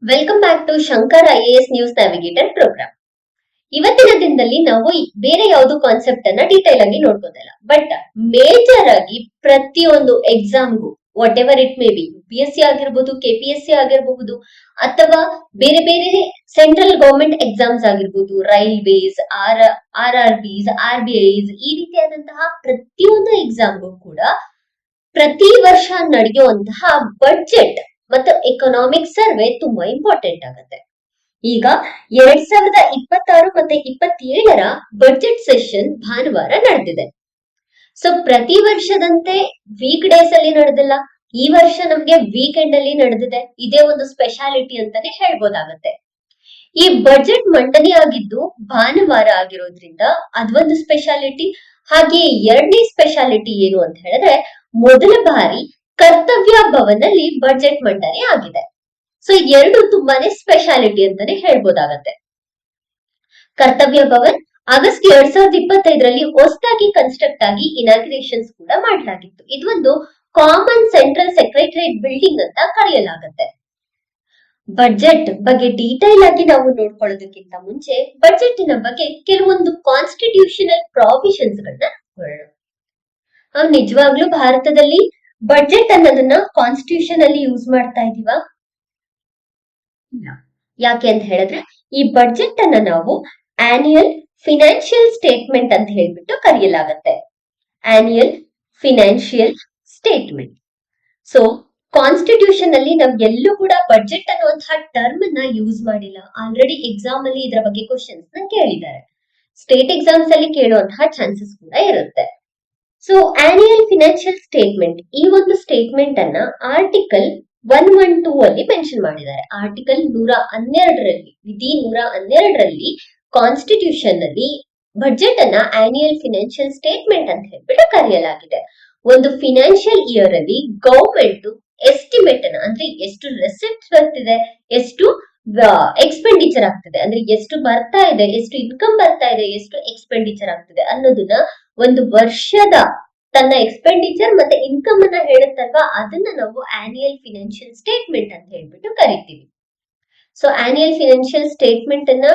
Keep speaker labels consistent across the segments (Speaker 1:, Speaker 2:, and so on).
Speaker 1: Welcome back to Shankar IAS news navigator programme. ಇವತ್ತಿನ ದಿನದಲ್ಲಿ ನಾವು ಬೇರೆ ಯಾವುದು ಕಾನ್ಸೆಪ್ಟ್ ಅನ್ನ ಡೀಟೇಲ್ ಆಗಿ ನೋಡ್ಬೋದಲ್ಲ, ಬಟ್ ಮೇಜರ್ ಆಗಿ ಪ್ರತಿಯೊಂದು ಎಕ್ಸಾಮ್ಗೂ whatever it may be, UPSC ಆಗಿರ್ಬೋದು, KPSC ಆಗಿರಬಹುದು, ಅಥವಾ ಬೇರೆ ಬೇರೆ ಸೆಂಟ್ರಲ್ ಗವರ್ಮೆಂಟ್ ಎಕ್ಸಾಮ್ಸ್ ಆಗಿರ್ಬೋದು, ರೈಲ್ವೇಸ್, RRBs, RBIs, ಈ ರೀತಿಯಾದಂತಹ ಪ್ರತಿಯೊಂದು ಎಕ್ಸಾಮ್ಗೂ ಕೂಡ ಪ್ರತಿ ವರ್ಷ ನಡೆಯುವಂತಹ ಬಡ್ಜೆಟ್ ಮತ್ತು ಎಕನಾಮಿಕ್ ಸರ್ವೆ ತುಂಬಾ ಇಂಪಾರ್ಟೆಂಟ್ ಆಗುತ್ತೆ. ಈಗ 2026 ಮತ್ತೆ 27ರ ಬಡ್ಜೆಟ್ ಸೆಷನ್ ಭಾನುವಾರ ನಡೆದಿದೆ. ಸೊ ಪ್ರತಿ ವರ್ಷದಂತೆ ವೀಕ್ ಡೇಸ್ ಅಲ್ಲಿ ನಡೆದಿಲ್ಲ, ಈ ವರ್ಷ ನಮ್ಗೆ ವೀಕೆಂಡ್ ಅಲ್ಲಿ ನಡೆದಿದೆ. ಇದೇ ಒಂದು ಸ್ಪೆಷಾಲಿಟಿ ಅಂತಾನೆ ಹೇಳ್ಬೋದಾಗತ್ತೆ. ಈ ಬಜೆಟ್ ಮಂಡನೆ ಆಗಿದ್ದು ಭಾನುವಾರ ಆಗಿರೋದ್ರಿಂದ ಅದೊಂದು ಸ್ಪೆಷಾಲಿಟಿ. ಹಾಗೆ ಎರಡನೇ ಸ್ಪೆಷಾಲಿಟಿ ಏನು ಅಂತ ಹೇಳಿದ್ರೆ, ಮೊದಲ ಬಾರಿ ಕರ್ತವ್ಯ ಭವನಲ್ಲಿ ಬಜೆಟ್ ಮಂಡನೆ ಆಗಿದೆ. ಸೊ ಎರಡು ತುಂಬಾನೇ ಸ್ಪೆಷಾಲಿಟಿ ಅಂತಾನೆ ಹೇಳ್ಬೋದಾಗತ್ತೆ. ಕರ್ತವ್ಯ ಭವನ್ ಆಗಸ್ಟ್ 2025ರಲ್ಲಿ ಹೊಸದಾಗಿ ಕನ್ಸ್ಟ್ರಕ್ಟ್ ಆಗಿ ಇನಾಗ್ರೇಷನ್ಸ್ ಕೂಡ ಮಾಡಲಾಗಿತ್ತು. ಇದೊಂದು ಕಾಮನ್ ಸೆಂಟ್ರಲ್ ಸೆಕ್ರೆಟರಿಯೇಟ್ ಬಿಲ್ಡಿಂಗ್ ಅಂತ ಕರೆಯಲಾಗುತ್ತೆ. ಬಜೆಟ್ ಬಗ್ಗೆ ಡೀಟೈಲ್ ಆಗಿ ನಾವು ನೋಡ್ಕೊಳ್ಳೋದಕ್ಕಿಂತ ಮುಂಚೆ ಬಜೆಟಿನ ಬಗ್ಗೆ ಕೆಲವೊಂದು ಕಾನ್ಸ್ಟಿಟ್ಯೂಷನಲ್ ಪ್ರಾವಿಷನ್ಸ್ ಗಳನ್ನ ನೋಡೋಣ. ನಾವು ನಿಜವಾಗ್ಲೂ ಭಾರತದಲ್ಲಿ ಬಜೆಟ್ ಅನ್ನೋದನ್ನ ಕಾನ್ಸ್ಟಿಟ್ಯೂಷನ್ ಅಲ್ಲಿ ಯೂಸ್ ಮಾಡ್ತಾ ಇದೀವಾ? ಯಾಕೆ ಅಂತ ಹೇಳಿದ್ರೆ, ಈ ಬಜೆಟ್ ಅನ್ನ ನಾವು ಆನ್ಯುಯಲ್ ಫಿನಾನ್ಷಿಯಲ್ ಸ್ಟೇಟ್ಮೆಂಟ್ ಅಂತ ಹೇಳ್ಬಿಟ್ಟು ಕರೆಯಲಾಗತ್ತೆ. Annual financial statement. So constitution ಅಲ್ಲಿ ನಾವ್ ಎಲ್ಲೂ ಕೂಡ ಬಜೆಟ್ ಅನ್ನುವಂತಹ ಟರ್ಮ್ ಅನ್ನ ಯೂಸ್ ಮಾಡಿಲ್ಲ. ಆಲ್ರೆಡಿ ಎಕ್ಸಾಮ್ ಅಲ್ಲಿ ಇದರ ಬಗ್ಗೆ ಕ್ವಶನ್ಸ್ ನ ಕೇಳಿದ್ದಾರೆ. ಸ್ಟೇಟ್ ಎಕ್ಸಾಮ್ಸ್ ಅಲ್ಲಿ ಕೇಳುವಂತಹ ಚಾನ್ಸಸ್ ಕೂಡ ಇರುತ್ತೆ. ಸೊ ಆನ್ಯುಯಲ್ ಫಿನಾನ್ಷಿಯಲ್ ಸ್ಟೇಟ್ಮೆಂಟ್, ಈ ಒಂದು ಸ್ಟೇಟ್ಮೆಂಟ್ ಅನ್ನ ಆರ್ಟಿಕಲ್ 112 ಅಲ್ಲಿ ಮೆನ್ಷನ್ ಮಾಡಿದ್ದಾರೆ. ಆರ್ಟಿಕಲ್ 112ರಲ್ಲಿ, ವಿಧಿ 112ರಲ್ಲಿ ಕಾನ್ಸ್ಟಿಟ್ಯೂಷನ್ ಅಲ್ಲಿ ಬಜೆಟ್ ಅನ್ನ ಆನ್ಯುಯಲ್ ಫಿನಾನ್ಷಿಯಲ್ ಸ್ಟೇಟ್ಮೆಂಟ್ ಅಂತ ಹೇಳ್ಬಿಟ್ಟು ಕರೆಯಲಾಗಿದೆ. ಒಂದು ಫಿನಾನ್ಷಿಯಲ್ ಇಯರ್ ಅಲ್ಲಿ ಗವರ್ಮೆಂಟ್ ಎಸ್ಟಿಮೇಟ್ ಅನ್ನ, ಅಂದ್ರೆ ಎಷ್ಟು ರೆಸಿಪ್ಟ್ ಬರ್ತಿದೆ, ಎಷ್ಟು ಎಕ್ಸ್ಪೆಂಡಿಚರ್ ಆಗ್ತಿದೆ, ಅಂದ್ರೆ ಎಷ್ಟು ಬರ್ತಾ ಇದೆ, ಎಷ್ಟು ಇನ್ಕಮ್ ಬರ್ತಾ ಇದೆ, ಎಷ್ಟು ಎಕ್ಸ್ಪೆಂಡಿಚರ್ ಆಗ್ತಿದೆ ಅನ್ನೋದನ್ನ ಒಂದು ವರ್ಷದ ತನ್ನ ಎಕ್ಸ್ಪೆಂಡಿಚರ್ ಮತ್ತೆ ಇನ್ಕಮ್ ಅನ್ನ ಹೇಳುತ್ತಲ್ವಾ, ಅದನ್ನ ನಾವು ಆನ್ಯುಯಲ್ ಫಿನಾನ್ಷಿಯಲ್ ಸ್ಟೇಟ್ಮೆಂಟ್ ಅಂತ ಹೇಳ್ಬಿಟ್ಟು ಕರಿತೀವಿ. ಸೊ ಆನ್ಯುಯಲ್ ಫಿನಾನ್ಷಿಯಲ್ ಸ್ಟೇಟ್ಮೆಂಟ್ ಅನ್ನ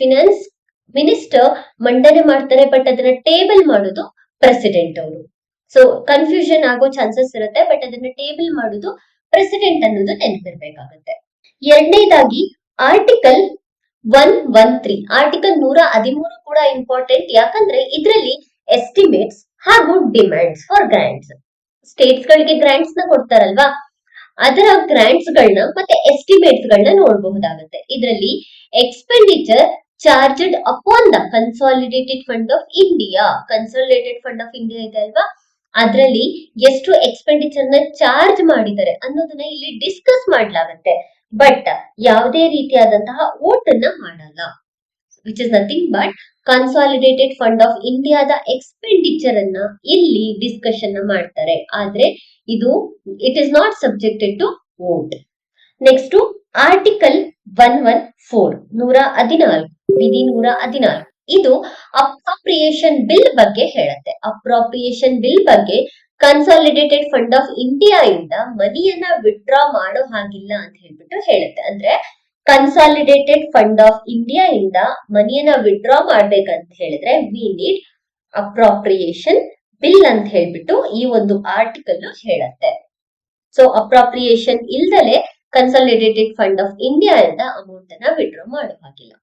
Speaker 1: ಫಿನಾನ್ಸ್ ಮಿನಿಸ್ಟರ್ ಮಂಡನೆ ಮಾಡ್ತಾರೆ, ಬಟ್ ಅದನ್ನ ಟೇಬಲ್ ಮಾಡೋದು ಪ್ರೆಸಿಡೆಂಟ್ ಅವರು. ಸೊ ಕನ್ಫ್ಯೂಷನ್ ಆಗೋ ಚಾನ್ಸಸ್ ಇರುತ್ತೆ, ಬಟ್ ಅದನ್ನ ಟೇಬಲ್ ಮಾಡೋದು ಪ್ರೆಸಿಡೆಂಟ್ ಅನ್ನೋದು ನೆನಪಿರ್ಬೇಕಾಗತ್ತೆ. ಎರಡನೇದಾಗಿ ಆರ್ಟಿಕಲ್ 113, ಆರ್ಟಿಕಲ್ 113 ಕೂಡ ಇಂಪಾರ್ಟೆಂಟ್. ಯಾಕಂದ್ರೆ ಇದರಲ್ಲಿ ಎಸ್ಟಿಮೇಟ್ಸ್ ಹಾಗೂ ಡಿಮ್ಯಾಂಡ್ಸ್ ಫಾರ್ ಗ್ರಾಂಟ್ಸ್, ಸ್ಟೇಟ್ಸ್ ಗಳಿಗೆ ಗ್ರಾಂಟ್ಸ್ ನ ಕೊಡ್ತಾರಲ್ವಾ, ಅದರ ಗ್ರಾಂಟ್ಸ್ ಗಳನ್ನ ಮತ್ತೆ ಎಸ್ಟಿಮೇಟ್ಸ್ ಗಳನ್ನ ನೋಡಬಹುದಾಗುತ್ತೆ. ಇದರಲ್ಲಿ expenditure charged upon the consolidated fund of India, consolidated fund of India ಇದೆ ಅಲ್ವಾ, ಅದರಲ್ಲಿ ಎಷ್ಟು ಎಕ್ಸ್ಪೆಂಡಿಚರ್ ನ ಚಾರ್ಜ್ ಮಾಡಿದ್ದಾರೆ ಅನ್ನೋದನ್ನ ಇಲ್ಲಿ ಡಿಸ್ಕಸ್ ಮಾಡಲಾಗುತ್ತೆ. ಬಟ್ ಯಾವುದೇ ರೀತಿಯಾದಂತಹ ವೋಟ್ ಅನ್ನ ಮಾಡಲ್ಲ. Which is nothing but consolidated fund of ಇಂಡಿಯಾದ ಎಕ್ಸ್ಪೆಂಡಿಚರ್ ಅನ್ನ ಇಲ್ಲಿ ಡಿಸ್ಕಷನ್ ಮಾಡ್ತಾರೆ. ಆದ್ರೆ ಇದು it is not subjected to vote. Next article 114, ವಿಧಿ 114, ಇದು ಅಪ್ರಾಪ್ರಿಯೇಷನ್ ಬಿಲ್ ಬಗ್ಗೆ ಹೇಳುತ್ತೆ. ಅಪ್ರಾಪ್ರಿಯೇಷನ್ ಬಿಲ್ ಬಗ್ಗೆ ಕನ್ಸಾಲಿಡೇಟೆಡ್ ಫಂಡ್ ಆಫ್ ಇಂಡಿಯಾ ಇಂದ ಮನಿಯನ್ನ ವಿಡ್ರಾ ಮಾಡೋ ಹಾಗಿಲ್ಲ ಅಂತ ಹೇಳ್ಬಿಟ್ಟು ಹೇಳುತ್ತೆ. ಅಂದ್ರೆ ಕನ್ಸಾಲಿಡೇಟೆಡ್ ಫಂಡ್ ಆಫ್ ಇಂಡಿಯಾ ಇಂದ ಮನಿಯನ್ನ ವಿಡ್ರಾ ಮಾಡ್ಬೇಕಂತ ಹೇಳಿದ್ರೆ ವಿ ನೀಡ್ ಅಪ್ರಾಪ್ರಿಯೇಷನ್ ಬಿಲ್ ಅಂತ ಹೇಳ್ಬಿಟ್ಟು ಈ ಒಂದು ಆರ್ಟಿಕಲ್ ಹೇಳುತ್ತೆ. ಸೊ ಅಪ್ರಾಪ್ರಿಯೇಷನ್ ಇಲ್ದಲೆ ಕನ್ಸಾಲಿಡೇಟೆಡ್ ಫಂಡ್ ಆಫ್ ಇಂಡಿಯಾ ಇಂದ ಅಮೌಂಟ್ ಅನ್ನ ವಿಡ್ರಾ ಮಾಡೋ ಹಾಗಿಲ್ಲ.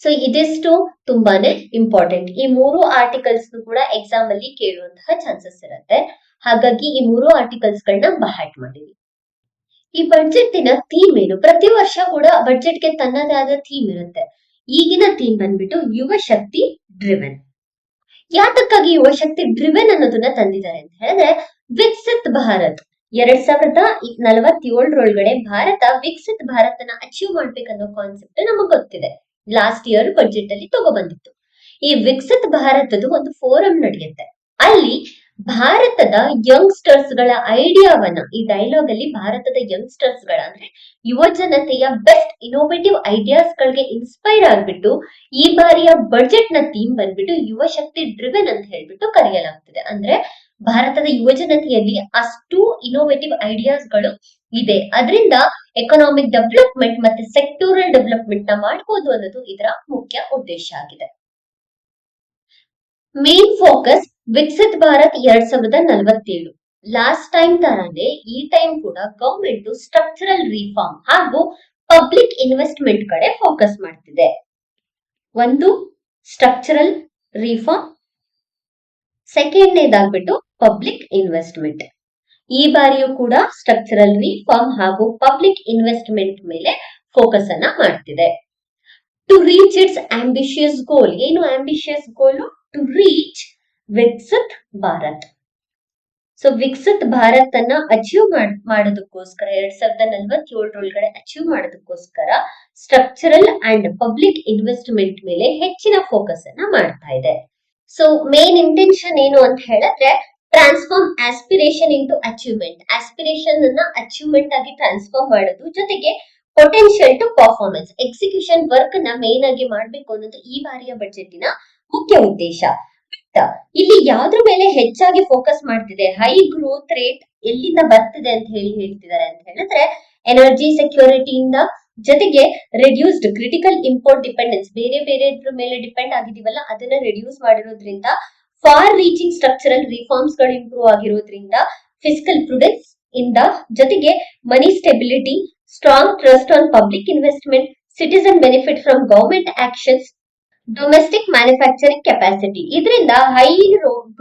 Speaker 1: ಸೊ ಇದಿಷ್ಟು ತುಂಬಾನೇ ಇಂಪಾರ್ಟೆಂಟ್. ಈ ಮೂರು ಆರ್ಟಿಕಲ್ಸ್ ಕೂಡ ಎಕ್ಸಾಮ್ ಅಲ್ಲಿ ಕೇಳುವಂತಹ ಚಾನ್ಸಸ್ ಇರುತ್ತೆ. ಹಾಗಾಗಿ ಈ ಮೂರು ಆರ್ಟಿಕಲ್ಸ್ ಗಳನ್ನ ಬಹಟ್ ಮಾಡಿದ್ವಿ. ಈ ಬಡ್ಜೆಟಿನ ಥೀಮ್ ಏನು? ಪ್ರತಿ ವರ್ಷ ಕೂಡ ಬಡ್ಜೆಟ್ಗೆ ತನ್ನದೇ ಆದ ಥೀಮ್ ಇರುತ್ತೆ. ಈಗಿನ ಥೀಮ್ ಬಂದ್ಬಿಟ್ಟು ಯುವ ಶಕ್ತಿ ಡ್ರಿವೆನ್. ಯಾತಕ್ಕಾಗಿ ಯುವ ಶಕ್ತಿ ಡ್ರಿವೆನ್ ಅನ್ನೋದನ್ನ ತಂದಿದ್ದಾರೆ ಅಂತ ಹೇಳಿದ್ರೆ, ವಿಕಸಿತ್ ಭಾರತ್ 2047ರೊಳಗಡೆ ಭಾರತ ವಿಕಸಿತ್ ಭಾರತನ ಅಚೀವ್ ಮಾಡ್ಬೇಕನ್ನೋ ಕಾನ್ಸೆಪ್ಟ್ ನಮಗ್ ಗೊತ್ತಿದೆ. ಲಾಸ್ಟ್ ಇಯರ್ ಬಜೆಟ್ ಅಲ್ಲಿ ತಗೊಬಂದಿತ್ತು. ಈ ವಿಕಸಿತ್ ಭಾರತದ ಒಂದು ಫೋರಂ ನಡೆಯುತ್ತೆ. ಅಲ್ಲಿ ಭಾರತದ ಯಂಗ್ಸ್ಟರ್ಸ್ ಗಳ ಐಡಿಯಾವನ್ನ, ಈ ಡೈಲಾಗ್ ಅಲ್ಲಿ ಭಾರತದ ಯಂಗ್ಸ್ಟರ್ಸ್ ಗಳ ಅಂದ್ರೆ ಯುವ ಜನತೆಯ ಬೆಸ್ಟ್ ಇನೋವೇಟಿವ್ ಐಡಿಯಾಸ್ ಗಳಿಗೆ ಇನ್ಸ್ಪೈರ್ ಆಗ್ಬಿಟ್ಟು ಈ ಬಾರಿಯ ಬಜೆಟ್ ನ ಥೀಮ್ ಬಂದ್ಬಿಟ್ಟು ಯುವ ಶಕ್ತಿ ಡ್ರಿವೆನ್ ಅಂತ ಹೇಳ್ಬಿಟ್ಟು ಕರೆಯಲಾಗ್ತದೆ. ಅಂದ್ರೆ ಭಾರತದ ಯುವ ಜನತೆಯಲ್ಲಿ ಅಷ್ಟು ಇನೋವೇಟಿವ್ ಐಡಿಯಾಸ್ ಗಳು ಇದೆ. ಅದರಿಂದ ಎಕನಾಮಿಕ್ ಡೆವಲಪ್ಮೆಂಟ್ ಮತ್ತೆ ಸೆಕ್ಟೋರಲ್ ಡೆವಲಪ್ಮೆಂಟ್ ನ ಮಾಡಬಹುದು ಅನ್ನೋದು ಇದರ ಮುಖ್ಯ ಉದ್ದೇಶ ಆಗಿದೆ. Main focus Viksit Bharat 2047. Last time ತರಾನೇ ಈ ಟೈಮ್ ಕೂಡ ಗವರ್ಮೆಂಟ್ ಸ್ಟ್ರಕ್ಚರಲ್ ರಿಫಾರ್ಮ್ ಹಾಗೂ ಪಬ್ಲಿಕ್ ಇನ್ವೆಸ್ಟ್ಮೆಂಟ್ ಕಡೆ ಫೋಕಸ್ ಮಾಡ್ತಿದೆ. ಒಂದು ಸ್ಟ್ರಕ್ಚರಲ್ ರಿಫಾರ್ಮ್, ಸೆಕೆಂಡ್ನೇದಾಗ್ಬಿಟ್ಟು ಪಬ್ಲಿಕ್ ಇನ್ವೆಸ್ಟ್ಮೆಂಟ್. ಈ ಬಾರಿಯೂ ಕೂಡ ಸ್ಟ್ರಕ್ಚರಲ್ ರಿಫಾರ್ಮ್ ಹಾಗೂ ಪಬ್ಲಿಕ್ ಇನ್ವೆಸ್ಟ್ಮೆಂಟ್ ಮೇಲೆ ಫೋಕಸ್ ಅನ್ನ ಮಾಡ್ತಿದೆ. To reach its ambitious goal. ಏನು ambitious goal? To reach Viksit Bharat. So Viksit Bharat ಅನ್ನ ಅಚೀವ್ ಮಾಡೋದಕ್ಕೋಸ್ಕರ 2047 ಅಚೀವ್ ಮಾಡೋದಕ್ಕೋಸ್ಕರ ಸ್ಟ್ರಕ್ಚರಲ್ ಅಂಡ್ ಪಬ್ಲಿಕ್ ಇನ್ವೆಸ್ಟ್ಮೆಂಟ್ ಮೇಲೆ ಹೆಚ್ಚಿನ ಫೋಕಸ್ ಅನ್ನ ಮಾಡ್ತಾ ಇದೆ. ಸೊ ಮೇನ್ ಇಂಟೆನ್ಷನ್ ಏನು ಅಂತ ಹೇಳಿದ್ರೆ transform aspiration into achievement. Aspiration ಅನ್ನ ಅಚೀವ್ಮೆಂಟ್ ಆಗಿ ಟ್ರಾನ್ಸ್ಫಾರ್ಮ್ ಮಾಡೋದು, ಜೊತೆಗೆ potential to performance, execution work ನ ಮೇನ್ ಆಗಿ ಮಾಡ್ಬೇಕು ಅನ್ನೋದು ಈ ಬಾರಿಯ ಬಜೆಟಿನ ಮುಖ್ಯ ಉದ್ದೇಶ. ಇಲ್ಲಿ ಯಾವ್ದ್ರ ಮೇಲೆ ಹೆಚ್ಚಾಗಿ ಫೋಕಸ್ ಮಾಡ್ತಿದೆ, ಹೈ ಗ್ರೋತ್ ರೇಟ್ ಎಲ್ಲಿಂದ ಬರ್ತಿದೆ ಅಂತ ಹೇಳ್ತಿದ್ದಾರೆ ಅಂತ ಹೇಳಿದ್ರೆ ಎನರ್ಜಿ ಸೆಕ್ಯೂರಿಟಿಯಿಂದ, ಜೊತೆಗೆ ರೆಡ್ಯೂಸ್ಡ್ ಕ್ರಿಟಿಕಲ್ ಇಂಪೋರ್ಟ್ ಡಿಪೆಂಡೆನ್ಸ್, ಬೇರೆ ಮೇಲೆ ಡಿಪೆಂಡ್ ಆಗಿದೀವಲ್ಲ ಅದನ್ನ ರೆಡ್ಯೂಸ್ ಮಾಡಿರೋದ್ರಿಂದ, ಫಾರ್ ರೀಚಿಂಗ್ ಸ್ಟ್ರಕ್ಚರಲ್ ರಿಫಾರ್ಮ್ಸ್ ಗಳು ಇಂಪ್ರೂವ್ ಆಗಿರೋದ್ರಿಂದ, ಫಿಸಿಕಲ್ ಪ್ರುಡೆನ್ಸ್ ಇಂದ, ಜೊತೆಗೆ money stability, strong trust on public investment, citizen benefit from government actions, domestic manufacturing capacity. ಇದರಿಂದ ಹೈ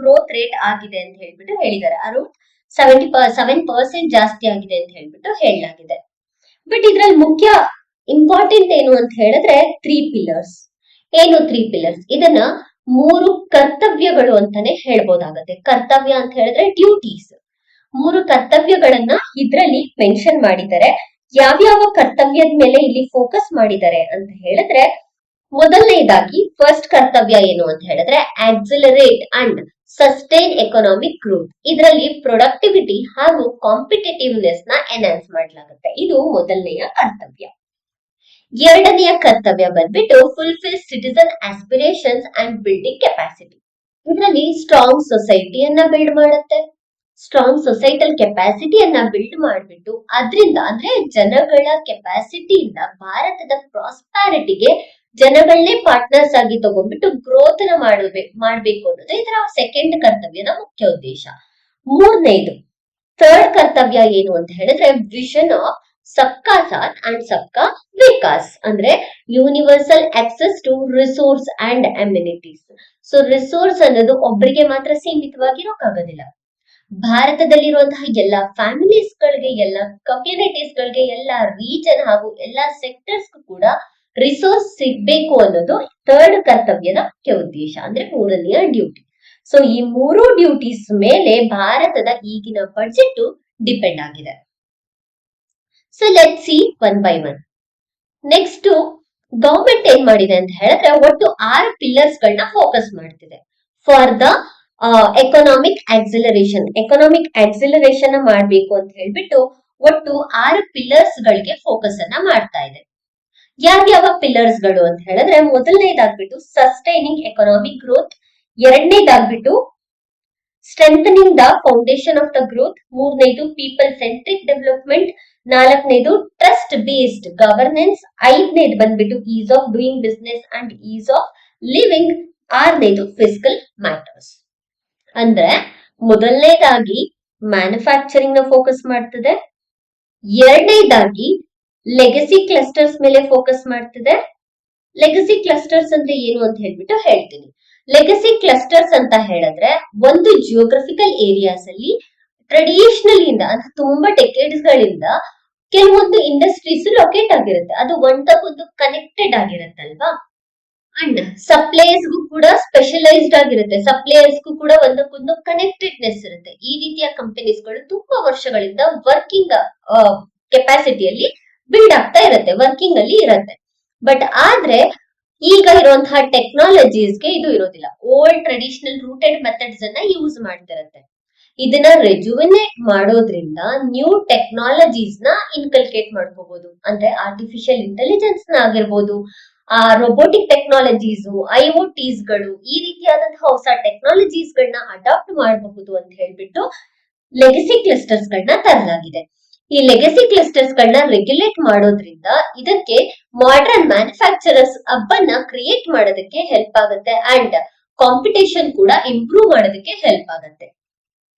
Speaker 1: ಗ್ರೋತ್ ರೇಟ್ ಆಗಿದೆ ಅಂತ ಹೇಳ್ಬಿಟ್ಟು ಹೇಳಿದ್ದಾರೆ. ಅರೌಂಡ್ 7% ಜಾಸ್ತಿ ಆಗಿದೆ ಅಂತ ಹೇಳ್ಬಿಟ್ಟು ಹೇಳಲಾಗಿದೆ. ಬಟ್ ಇದ್ರಲ್ಲಿ ಮುಖ್ಯ ಇಂಪಾರ್ಟೆಂಟ್ ಏನು ಅಂತ ಹೇಳಿದ್ರೆ 3 ಪಿಲ್ಲರ್ಸ್. ಏನು 3 ಪಿಲ್ಲರ್ಸ್? ಇದನ್ನ 3 ಕರ್ತವ್ಯಗಳು ಅಂತಾನೆ ಹೇಳ್ಬೋದಾಗತ್ತೆ. ಕರ್ತವ್ಯ ಅಂತ ಹೇಳಿದ್ರೆ ಡ್ಯೂಟೀಸ್. 3 ಕರ್ತವ್ಯಗಳನ್ನ ಇದ್ರಲ್ಲಿ ಮೆನ್ಷನ್ ಮಾಡಿದ್ದಾರೆ. ಯಾವ್ಯಾವ ಕರ್ತವ್ಯದ ಮೇಲೆ ಇಲ್ಲಿ ಫೋಕಸ್ ಮಾಡಿದ್ದಾರೆ ಅಂತ ಹೇಳಿದ್ರೆ, ಮೊದಲನೇದಾಗಿ ಫಸ್ಟ್ ಕರ್ತವ್ಯ ಏನು ಅಂತ ಹೇಳಿದ್ರೆ accelerate and sustain economic growth. ಇದರಲ್ಲಿ ಪ್ರೊಡಕ್ಟಿವಿಟಿ ಹಾಗೂ ಕಾಂಪಿಟೇಟಿವ್ನೆಸ್ ನ ಎನ್ಹಾನ್ಸ್ ಮಾಡಲಾಗುತ್ತೆ. ಇದು ಮೊದಲನೆಯ ಕರ್ತವ್ಯ. ಎರಡನೆಯ ಕರ್ತವ್ಯ ಬಂದ್ಬಿಟ್ಟು fulfil citizen aspirations and building capacity. ಇದರಲ್ಲಿ ಸ್ಟ್ರಾಂಗ್ ಸೊಸೈಟಿಯನ್ನ ಬಿಲ್ಡ್ ಮಾಡುತ್ತೆ. ಸ್ಟ್ರಾಂಗ್ ಸೊಸೈಟಲ್ ಕೆಪಾಸಿಟಿಯನ್ನ ಬಿಲ್ಡ್ ಮಾಡಿಬಿಟ್ಟು ಅದರಿಂದ ಅಂದ್ರೆ ಜನಗಳ ಕೆಪಾಸಿಟಿಯಿಂದ ಭಾರತದ ಪ್ರಾಸ್ಪ್ಯಾರಿಟಿಗೆ ಜನಗಳನ್ನೇ ಪಾರ್ಟ್ನರ್ಸ್ ಆಗಿ ತಗೊಂಡ್ಬಿಟ್ಟು ಗ್ರೋತ್ ನ ಮಾಡ್ಬೇಕು ಅನ್ನೋದು ಇದರ ಸೆಕೆಂಡ್ ಕರ್ತವ್ಯದ ಮುಖ್ಯ ಉದ್ದೇಶ. ಮೂರನೇದು ಥರ್ಡ್ ಕರ್ತವ್ಯ ಏನು ಅಂತ ಹೇಳಿದ್ರೆ ವಿಷನ್ ಆಫ್ ಸಬ್ಕಾ ಸಾಥ್ ಅಂಡ್ ಸಬ್ಕಾ ವಿಕಾಸ್, ಅಂದ್ರೆ universal access to resource and amenities. So resource ಅನ್ನೋದು ಒಬ್ಬರಿಗೆ ಮಾತ್ರ ಸೀಮಿತವಾಗಿರೋಕ್ಕಾಗೋದಿಲ್ಲ. ಭಾರತದಲ್ಲಿರುವಂತಹ ಎಲ್ಲಾ ಫ್ಯಾಮಿಲೀಸ್ ಗಳಿಗೆ, ಎಲ್ಲ ಕಮ್ಯುನಿಟೀಸ್ ಗಳಿಗೆ, ಎಲ್ಲ ರೀಜನ್ ಹಾಗೂ ಎಲ್ಲಾ ಸೆಕ್ಟರ್ಸ್ ಕೂಡ ರಿಸೋರ್ಸ್ ಸಿಗ್ಬೇಕು ಅನ್ನೋದು ಥರ್ಡ್ ಕರ್ತವ್ಯದ ಮುಖ್ಯ ಉದ್ದೇಶ, ಅಂದ್ರೆ ಮೂರನೆಯ ಡ್ಯೂಟಿ. ಸೊ ಈ 3 ಡ್ಯೂಟೀಸ್ ಮೇಲೆ ಭಾರತದ ಈಗಿನ ಬಜೆಟ್ ಡಿಪೆಂಡ್ ಆಗಿದೆ. So let see one by one. Next government ಏನ್ ಮಾಡಿದೆ ಅಂತ ಹೇಳಿದ್ರೆ ಒಟ್ಟು 6 ಪಿಲ್ಲರ್ಸ್ ಗಳನ್ನ ಫೋಕಸ್ ಮಾಡ್ತಿದೆ ಫಾರ್ ದ ಎಕನಾಮಿಕ್ ಆಕ್ಸಿಲರೇಷನ್ ಮಾಡ್ಬೇಕು ಅಂತ ಹೇಳ್ಬಿಟ್ಟು ಒಟ್ಟು 6 ಪಿಲ್ಲರ್ಸ್ ಗಳಿಗೆ ಫೋಕಸ್ ಅನ್ನ ಮಾಡ್ತಾ ಇದೆ. ಯಾವ್ಯಾವ ಪಿಲ್ಲರ್ಸ್ ಗಳು ಅಂತ ಹೇಳಿದ್ರೆ ಮೊದಲನೇದಾಗ್ಬಿಟ್ಟು ಸಸ್ಟೈನಿಂಗ್ ಎಕನಾಮಿಕ್ ಗ್ರೋತ್, ಎರಡನೇದಾಗ್ಬಿಟ್ಟು strengthening the foundation of the growth, ಮೂರನೇದು ಪೀಪಲ್ ಸೆಂಟ್ರಿಕ್ ಡೆವಲಪ್ಮೆಂಟ್, ನಾಲ್ಕನೇದು ಟ್ರಸ್ಟ್ ಬೇಸ್ಡ್ ಗವರ್ನೆನ್ಸ್, ಐದನೇದು ಬಂದ್ಬಿಟ್ಟು ease of doing business and ease of living, ಆರನೇದು ಫಿಸಿಕಲ್ ಮ್ಯಾಟರ್ಸ್. ಅಂದ್ರೆ ಮೊದಲನೇದಾಗಿ ಮ್ಯಾನುಫ್ಯಾಕ್ಚರಿಂಗ್ ನ ಫೋಕಸ್ ಮಾಡ್ತಿದೆ, ಎರಡನೇದಾಗಿ ಲೆಗಸಿ ಕ್ಲಸ್ಟರ್ಸ್ ಮೇಲೆ ಫೋಕಸ್ ಮಾಡ್ತಿದೆ. ಲೆಗಸಿ ಕ್ಲಸ್ಟರ್ಸ್ ಅಂದ್ರೆ ಏನು ಅಂತ ಹೇಳ್ಬಿಟ್ಟು ಹೇಳ್ತೀನಿ. ಲೆಗಸಿ ಕ್ಲಸ್ಟರ್ಸ್ ಅಂತ ಹೇಳಿದ್ರೆ ಒಂದು ಜಿಯೋಗ್ರಫಿಕಲ್ ಏರಿಯಾಸ್ ಅಲ್ಲಿ ಟ್ರೆಡಿಷನಲ್ ಇಂದ ಅಂದ್ರೆ ತುಂಬಾ ಡೆಕೇಡ್ಸ್ ಗಳಿಂದ ಕೆಲವೊಂದು ಇಂಡಸ್ಟ್ರೀಸ್ ಲೊಕೇಟ್ ಆಗಿರುತ್ತೆ. ಅದು ಒಂದಕ್ಕೊಂದು ಕನೆಕ್ಟೆಡ್ ಆಗಿರುತ್ತಲ್ವಾ. ಅಂಡ್ ಸಪ್ಲೈಸ್ಗೂ ಕೂಡ ಸ್ಪೆಷಲೈಸ್ಡ್ ಆಗಿರುತ್ತೆ. ಸಪ್ಲೈಯರ್ಸ್ಗೂ ಕೂಡ ಒಂದಕ್ಕೊಂದು ಕನೆಕ್ಟೆಡ್ನೆಸ್ ಇರುತ್ತೆ. ಈ ರೀತಿಯ ಕಂಪನೀಸ್ ಗಳು ತುಂಬಾ ವರ್ಷಗಳಿಂದ ವರ್ಕಿಂಗ್ ಕೆಪಾಸಿಟಿಯಲ್ಲಿ ಬಿಲ್ಡ್ ಆಗ್ತಾ ಇರುತ್ತೆ, ವರ್ಕಿಂಗ್ ಅಲ್ಲಿ ಇರುತ್ತೆ. ಬಟ್ ಆದ್ರೆ ಈಗ ಇರುವಂತಹ ಟೆಕ್ನಾಲಜೀಸ್ಗೆ ಇದು ಇರೋದಿಲ್ಲ. ಓಲ್ಡ್ ಟ್ರೆಡಿಷನಲ್ ರೂಟೆಡ್ ಮೆಥಡ್ಸ್ ಅನ್ನ ಯೂಸ್ ಮಾಡ್ತಿರತ್ತೆ. ಇದನ್ನ ರೆಜುವಿನೇಟ್ ಮಾಡೋದ್ರಿಂದ ನ್ಯೂ ಟೆಕ್ನಾಲಜೀಸ್ ನ ಇನ್ಕಲ್ಕೇಟ್ ಮಾಡ್ಕೋಬಹುದು. ಅಂದ್ರೆ ಆರ್ಟಿಫಿಷಿಯಲ್ ಇಂಟೆಲಿಜೆನ್ಸ್ ನ ಆಗಿರ್ಬೋದು, ರೊಬೋಟಿಕ್ ಟೆಕ್ನಾಲಜೀಸ್, ಐಒಟಿಸ್ ಗಳು, ಈ ರೀತಿಯಾದಂತಹ ಹೊಸ ಟೆಕ್ನಾಲಜೀಸ್ ಗಳನ್ನ ಅಡಾಪ್ಟ್ ಮಾಡಬಹುದು ಅಂತ ಹೇಳ್ಬಿಟ್ಟು ಲೆಗಸಿ ಕ್ಲಸ್ಟರ್ಸ್ ಗಳನ್ನ ತರಲಾಗಿದೆ. ಈ ಲೆಗಸಿ ಕ್ಲಸ್ಟರ್ಸ್ ಗಳನ್ನ ರೆಗ್ಯುಲೇಟ್ ಮಾಡೋದ್ರಿಂದ ಇದಕ್ಕೆ ಮಾಡರ್ನ್ ಮ್ಯಾನುಫ್ಯಾಕ್ಚರರ್ಸ್ ಹಬ್ಬನ್ನ ಕ್ರಿಯೇಟ್ ಮಾಡೋದಕ್ಕೆ ಹೆಲ್ಪ್ ಆಗುತ್ತೆ ಅಂಡ್ ಕಾಂಪಿಟೇಷನ್ ಕೂಡ ಇಂಪ್ರೂವ್ ಮಾಡೋದಕ್ಕೆ ಹೆಲ್ಪ್ ಆಗುತ್ತೆ.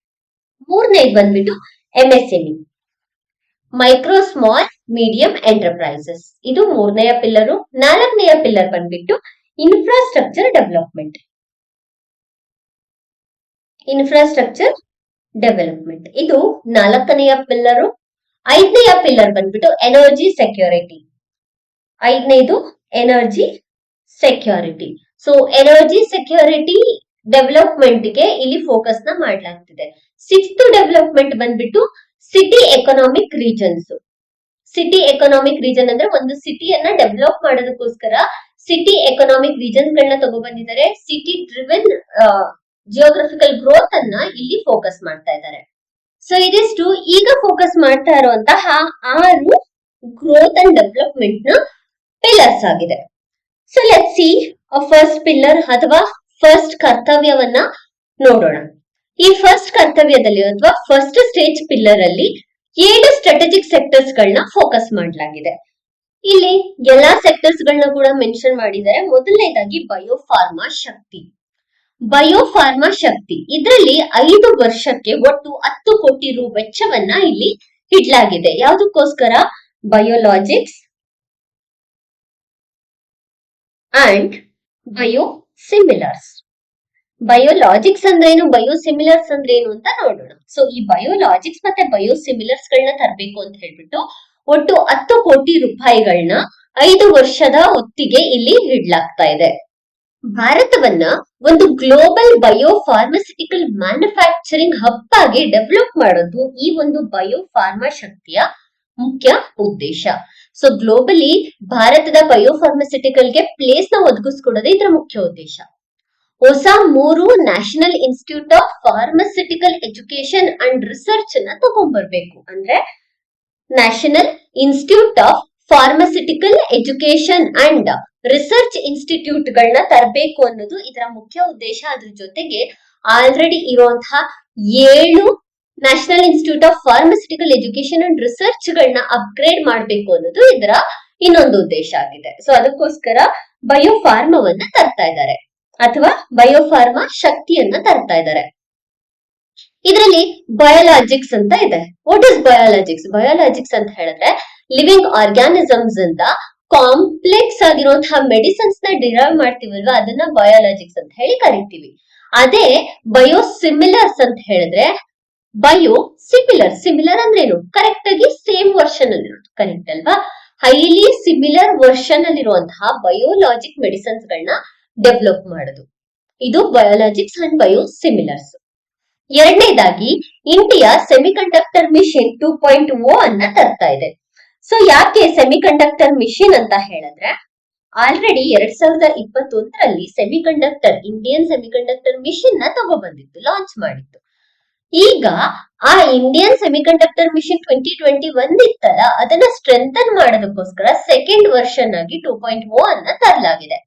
Speaker 1: ಮೂರನೇದು ಬಂದ್ಬಿಟ್ಟು MSME, micro small medium enterprises. ಇದು ಮೂರನೆಯ ಪಿಲ್ಲರು. ನಾಲ್ಕನೆಯ ಪಿಲ್ಲರ್ ಬಂದ್ಬಿಟ್ಟು ಇನ್ಫ್ರಾಸ್ಟ್ರಕ್ಚರ್ ಡೆವಲಪ್ಮೆಂಟ್. ಇನ್ಫ್ರಾಸ್ಟ್ರಕ್ಚರ್ ಡೆವಲಪ್ಮೆಂಟ್ ಇದು ನಾಲ್ಕನೆಯ ಪಿಲ್ಲರು. ಐದನೆಯ ಪಿಲ್ಲರ್ ಬಂದ್ಬಿಟ್ಟು ಎನರ್ಜಿ ಸೆಕ್ಯೂರಿಟಿ. ಐದನೇದು energy security. So energy security development ಗೆ ಇಲ್ಲಿ ಫೋಕಸ್ ನ ಮಾಡಲಾಗ್ತಿದೆ. ಸಿಕ್ಸ್ತ್ ಡೆವಲಪ್ಮೆಂಟ್ ಬಂದ್ಬಿಟ್ಟು city economic regions. City economic region ಅಂದ್ರೆ ಒಂದು ಸಿಟಿಯನ್ನ ಡೆವಲಪ್ ಮಾಡೋದಕ್ಕೋಸ್ಕರ ಸಿಟಿ ಎಕನಾಮಿಕ್ ರೀಜನ್ಸ್ ಗಳನ್ನ ತಗೊಬಂದಿದ್ದಾರೆ. ಸಿಟಿ ಡ್ರಿವೆನ್ ಜಿಯೋಗ್ರಫಿಕಲ್ ಗ್ರೋತ್ ಅನ್ನ ಇಲ್ಲಿ ಫೋಕಸ್ ಮಾಡ್ತಾ ಇದ್ದಾರೆ. ಸೊ ಇದಿಷ್ಟು ಈಗ ಫೋಕಸ್ ಮಾಡ್ತಾ ಇರುವಂತಹ 6 ಗ್ರೋತ್ ಅಂಡ್ ಡೆವಲಪ್ಮೆಂಟ್ ನ ಪಿಲ್ಲರ್ಸ್ ಆಗಿದೆ. So let's see first pillar ಅಥವಾ ಫಸ್ಟ್ ಕರ್ತವ್ಯವನ್ನ ನೋಡೋಣ. ಈ ಫಸ್ಟ್ ಕರ್ತವ್ಯದಲ್ಲಿ ಅಥವಾ ಫಸ್ಟ್ ಸ್ಟೇಜ್ ಪಿಲ್ಲರ್ ಅಲ್ಲಿ 7 ಸ್ಟ್ರಾಟಜಿಕ್ ಸೆಕ್ಟರ್ಸ್ ಗಳನ್ನ ಫೋಕಸ್ ಮಾಡಲಾಗಿದೆ. ಇಲ್ಲಿ ಎಲ್ಲಾ ಸೆಕ್ಟರ್ಸ್ ಗಳನ್ನ ಕೂಡ ಮೆನ್ಷನ್ ಮಾಡಿದ್ದಾರೆ. ಮೊದಲನೇದಾಗಿ ಬಯೋಫಾರ್ಮಾ ಶಕ್ತಿ. ಬಯೋಫಾರ್ಮಾ ಶಕ್ತಿ ಇದರಲ್ಲಿ 5 ವರ್ಷಕ್ಕೆ ಒಟ್ಟು 10 ಕೋಟಿ ರು ವೆಚ್ಚವನ್ನ ಇಲ್ಲಿ ಇಡ್ಲಾಗಿದೆ. ಯಾವುದಕ್ಕೋಸ್ಕರ? ಬಯೋಲಾಜಿಕ್ಸ್ ಅಂಡ್ ಬಯೋಸಿಮಿಲರ್ಸ್. ಬಯೋಲಾಜಿಕ್ಸ್ ಅಂದ್ರೇನು, ಬಯೋಸಿಮಿಲರ್ಸ್ ಅಂದ್ರೇನು ಅಂತ ನೋಡೋಣ. ಸೊ ಈ ಬಯೋಲಾಜಿಕ್ಸ್ ಮತ್ತೆ ಬಯೋಸಿಮಿಲರ್ಸ್ ಗಳನ್ನ ತರಬೇಕು ಅಂತ ಹೇಳ್ಬಿಟ್ಟು ಒಟ್ಟು 10 ಕೋಟಿ ರೂಪಾಯಿಗಳನ್ನ 5 ವರ್ಷದ ಹೊತ್ತಿಗೆ ಇಲ್ಲಿ ಇಡ್ಲಾಗ್ತಾ ಇದೆ. ಭಾರತವನ್ನ ಒಂದು ಗ್ಲೋಬಲ್ ಬಯೋಫಾರ್ಮಸ್ಯೂಟಿಕಲ್ ಮ್ಯಾನುಫ್ಯಾಕ್ಚರಿಂಗ್ ಹಬ್ ಆಗಿ ಡೆವಲಪ್ ಮಾಡೋದು ಈ ಒಂದು ಬಯೋಫಾರ್ಮಾ ಶಕ್ತಿಯ ಮುಖ್ಯ ಉದ್ದೇಶ. ಸೊ ಗ್ಲೋಬಲಿ ಭಾರತದ ಬಯೋಫಾರ್ಮಸ್ಯೂಟಿಕಲ್ ಗೆ ಪ್ಲೇಸ್ ನ ಒದಗಿಸ್ಕೊಡೋದೇ ಇದರ ಮುಖ್ಯ ಉದ್ದೇಶ. ಹೊಸ 3 national institute of pharmaceutical education and research ನ ತಗೊಂಡ್ಬರ್ಬೇಕು. ಅಂದ್ರೆ national institute of pharmaceutical education and research institute ಗಳನ್ನ ತರಬೇಕು ಅನ್ನೋದು ಇದರ ಮುಖ್ಯ ಉದ್ದೇಶ. ಅದ್ರ ಜೊತೆಗೆ ಆಲ್ರೆಡಿ ಇರುವಂತಹ 7 national institute of pharmaceutical education and research ಗಳನ್ನ ಅಪ್ಗ್ರೇಡ್ ಮಾಡಬೇಕು ಅನ್ನೋದು ಇದರ ಇನ್ನೊಂದು ಉದ್ದೇಶ ಆಗಿದೆ. ಸೊ ಅದಕ್ಕೋಸ್ಕರ ಬಯೋಫಾರ್ಮವನ್ನ ತರ್ತಾ ಇದ್ದಾರೆ ಅಥವಾ ಬಯೋಫಾರ್ಮಾ ಶಕ್ತಿಯನ್ನ ತರ್ತಾ ಇದ್ದಾರೆ. ಇದರಲ್ಲಿ ಬಯೋಲಾಜಿಕ್ಸ್ ಅಂತ ಇದೆ. What is ಬಯೋಲಾಜಿಕ್ಸ್? ಬಯೋಲಾಜಿಕ್ಸ್ ಅಂತ ಹೇಳಿದ್ರೆ ಲಿವಿಂಗ್ ಆರ್ಗ್ಯಾನಿಸಮ್ಸ್ ಇಂದ ಕಾಂಪ್ಲೆಕ್ಸ್ ಆಗಿರುವಂತಹ ಮೆಡಿಸಿನ್ಸ್ ನ ಡಿರೈವ್ ಮಾಡ್ತೀವಲ್ವಾ, ಅದನ್ನ ಬಯೋಲಾಜಿಕ್ಸ್ ಅಂತ ಹೇಳಿ ಕರಿತೀವಿ. ಅದೇ ಬಯೋಸಿಮಿಲರ್ಸ್ ಅಂತ ಹೇಳಿದ್ರೆ ಸಿಮಿಲರ್ ಅಂದ್ರೇನು? ಕರೆಕ್ಟ್ ಆಗಿ ಸೇಮ್ ವರ್ಷನ್ ಅಲ್ಲಿ ಇರೋದು, ಕರೆಕ್ಟ್ ಅಲ್ವಾ? ಹೈಲಿ ಸಿಮಿಲರ್ ವರ್ಷನ್ ಅಲ್ಲಿರುವಂತಹ ಬಯೋಲಾಜಿಕ್ ಮೆಡಿಸಿನ್ಸ್ ಗಳನ್ನ ಡೆವಲಪ್ ಮಾಡೋದು ಇದು ಬಯೋಲಾಜಿಕ್ಸ್ ಅಂಡ್ ಬಯೋಸಿಮಿಲರ್ಸ್. ಎರಡನೇದಾಗಿ ಇಂಡಿಯಾ ಸೆಮಿಕಂಡಕ್ಟರ್ ಮಿಷನ್ 2.0 ಅನ್ನ ತರ್ತಾ ಇದೆ. ಸೊ ಯಾಕೆ ಸೆಮಿಕಂಡಕ್ಟರ್ ಮಿಷನ್ ಅಂತ ಹೇಳಿದ್ರೆ ಆಲ್ರೆಡಿ 2021ರಲ್ಲಿ ಇಂಡಿಯನ್ ಸೆಮಿಕಂಡಕ್ಟರ್ ಮಿಷನ್ ನ ತಗೊಬಂದಿತ್ತು, ಲಾಂಚ್ ಮಾಡಿತ್ತು. ಈಗ ಆ ಇಂಡಿಯನ್ ಸೆಮಿಕಂಡಕ್ಟರ್ ಮಿಷನ್ 2021 ಇತ್ತಲ್ಲ, ಅದನ್ನ ಸ್ಟ್ರೆಂಥನ್ ಮಾಡೋದಕ್ಕೋಸ್ಕರ ಸೆಕೆಂಡ್ ವರ್ಷನ್ ಆಗಿ 2.0 ಅನ್ನ ತರಲಾಗಿದೆ.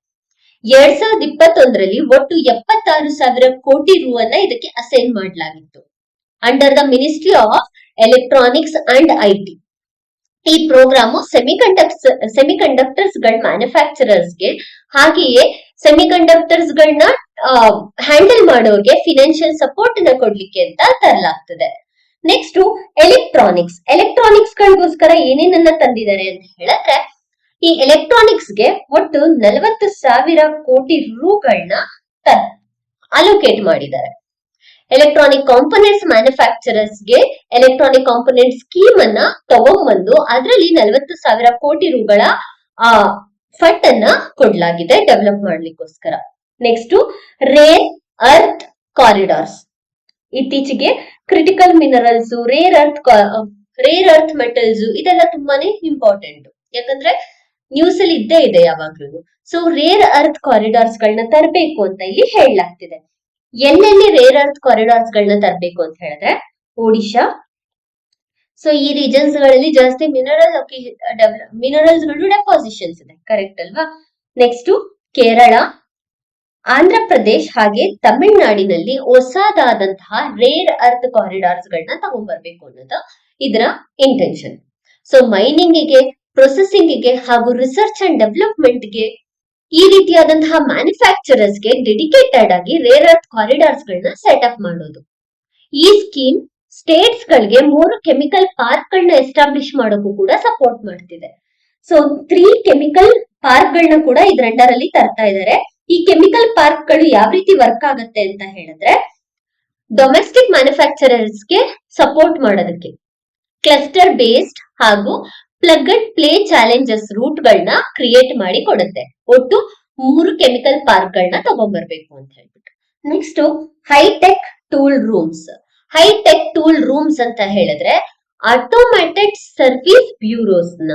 Speaker 1: 2021ರಲ್ಲಿ ಒಟ್ಟು 76,000 ಕೋಟಿ ರು ಅನ್ನ ಇದಕ್ಕೆ ಅಸೈನ್ ಮಾಡಲಾಗಿತ್ತು under the ministry of electronics and IT. ಈ ಪ್ರೋಗ್ರಾಮು ಸೆಮಿಕಂಡಕ್ಟರ್ಸ್ ಗಳ ಮ್ಯಾನುಫ್ಯಾಕ್ಚರರ್ಸ್ ಗೆ ಹಾಗೆಯೇ ಸೆಮಿಕಂಡಕ್ಟರ್ಸ್ ಗಳನ್ನ ಹ್ಯಾಂಡಲ್ ಮಾಡೋರ್ಗೆ ಫಿನಾನ್ಷಿಯಲ್ ಸಪೋರ್ಟ್ ನ ಕೊಡ್ಲಿಕ್ಕೆ ಅಂತ ತರಲಾಗ್ತದೆ. ನೆಕ್ಸ್ಟ್ ಎಲೆಕ್ಟ್ರಾನಿಕ್ಸ್ ಗಳಿಗೋಸ್ಕರ ಏನೇನನ್ನ ತಂದಿದ್ದಾರೆ ಅಂತ ಹೇಳಿದ್ರೆ ಈ ಎಲೆಕ್ಟ್ರಾನಿಕ್ಸ್ ಗೆ ಒಟ್ಟು 40,000 ಕೋಟಿ ರೂಗಳನ್ನ ಅಲೋಕೇಟ್ ಮಾಡಿದ್ದಾರೆ. ಎಲೆಕ್ಟ್ರಾನಿಕ್ ಕಾಂಪೋನೆಂಟ್ಸ್ ಮ್ಯಾನುಫ್ಯಾಕ್ಚರರ್ಸ್ ಗೆ ಎಲೆಕ್ಟ್ರಾನಿಕ್ ಕಾಂಪೋನೆಂಟ್ ಸ್ಕೀಮ್ ಅನ್ನ ತಗೊಂಡ್ಬಂದು ಅದರಲ್ಲಿ 40,000 ಕೋಟಿ ರೂಗಳ ಫಂಡ್ ಅನ್ನ ಕೊಡ್ಲಾಗಿದೆ ಡೆವಲಪ್ ಮಾಡ್ಲಿಕ್ಕೋಸ್ಕರ. Next rare earth corridors. ಇತ್ತೀಚೆಗೆ critical minerals, rare earth metals ಇದೆಲ್ಲ ತುಂಬಾನೇ ಇಂಪಾರ್ಟೆಂಟ್, ಯಾಕಂದ್ರೆ ನ್ಯೂಸ್ ಅಲ್ಲಿ ಇದ್ದೇ ಇದೆ ಯಾವಾಗ್ಲೂ. ಸೊ ರೇರ್ ಅರ್ತ್ ಕಾರಿಡಾರ್ಸ್ ಗಳನ್ನ ತರಬೇಕು ಅಂತ ಇಲ್ಲಿ ಹೇಳಲಾಗ್ತಿದೆ. ಎಲ್ಲೆಲ್ಲಿ ರೇರ್ ಅರ್ತ್ ಕಾರಿಡಾರ್ಸ್ ಗಳನ್ನ ತರಬೇಕು ಅಂತ ಹೇಳಿದ್ರೆ ಒಡಿಶಾ. ಸೊ ಈ ರೀಜನ್ಸ್ ಗಳಲ್ಲಿ ಜಾಸ್ತಿ ಮಿನರಲ್ಸ್ ಗಳು ಡೆಪಾಸಿಷನ್ಸ್ ಇದೆ, ಕರೆಕ್ಟ್ ಅಲ್ವಾ? ನೆಕ್ಸ್ಟ್ ಕೇರಳ, ಆಂಧ್ರ ಪ್ರದೇಶ್ ಹಾಗೆ ತಮಿಳುನಾಡಿನಲ್ಲಿ ಹೊಸದಾದಂತಹ ರೇರ್ ಅರ್ತ್ ಕಾರಿಡಾರ್ಸ್ ಗಳನ್ನ ತಗೊಂಡ್ಬರ್ಬೇಕು ಅನ್ನೋದು ಇದರ ಇಂಟೆನ್ಷನ್. ಸೊ ಮೈನಿಂಗಿಗೆ, ಪ್ರೊಸೆಸಿಂಗಿಗೆ ಹಾಗೂ ರಿಸರ್ಚ್ ಅಂಡ್ ಡೆವಲಪ್ಮೆಂಟ್ಗೆ ಈ ರೀತಿಯಾದಂತಹ ಮ್ಯಾನುಫ್ಯಾಕ್ಚರರ್ಸ್ಗೆ ಡೆಡಿಕೇಟೆಡ್ ಆಗಿ ರೇರ್ ಅರ್ತ್ ಕಾರಿಡಾರ್ಸ್ ಗಳನ್ನ ಸೆಟ್ ಅಪ್ ಮಾಡೋದು. ಈ ಸ್ಕೀಮ್ ಸ್ಟೇಟ್ಸ್ ಗಳಿಗೆ 3 ಕೆಮಿಕಲ್ ಪಾರ್ಕ್ ಗಳನ್ನ ಎಸ್ಟಾಬ್ಲಿಷ್ ಮಾಡೋಕ್ಕೂ ಕೂಡ ಸಪೋರ್ಟ್ ಮಾಡ್ತಿದೆ. ಸೊ 3 ಕೆಮಿಕಲ್ ಪಾರ್ಕ್ ಗಳನ್ನ ಕೂಡ ಇದ್ರ ಅಂಡರ್ ಅಲ್ಲಿ ತರ್ತಾ ಇದ್ದಾರೆ. ಈ ಕೆಮಿಕಲ್ ಪಾರ್ಕ್ ಗಳು ಯಾವ ರೀತಿ ವರ್ಕ್ ಆಗುತ್ತೆ ಅಂತ ಹೇಳಿದ್ರೆ, ಡೊಮೆಸ್ಟಿಕ್ ಮ್ಯಾನುಫ್ಯಾಕ್ಚರರ್ಸ್ಗೆ ಸಪೋರ್ಟ್ ಮಾಡೋದಕ್ಕೆ ಕ್ಲಸ್ಟರ್ ಬೇಸ್ಡ್ ಹಾಗೂ plug and play challenges route ಗಳನ್ನ ಕ್ರಿಯೇಟ್ ಮಾಡಿ ಕೊಡುತ್ತೆ. ಒಟ್ಟು 3 ಕೆಮಿಕಲ್ ಪಾರ್ಕ್ ಗಳನ್ನ ತಗೊಂಡ್ಬರ್ಬೇಕು ಅಂತ ಹೇಳ್ಬಿಟ್ಟು. Next high tech tool rooms. High tech tool rooms ಅಂತ ಹೇಳಿದ್ರೆ ಆಟೋಮ್ಯಾಟೆಡ್ ಸರ್ವಿಸ್ ಬ್ಯೂರೋಸ್ ನ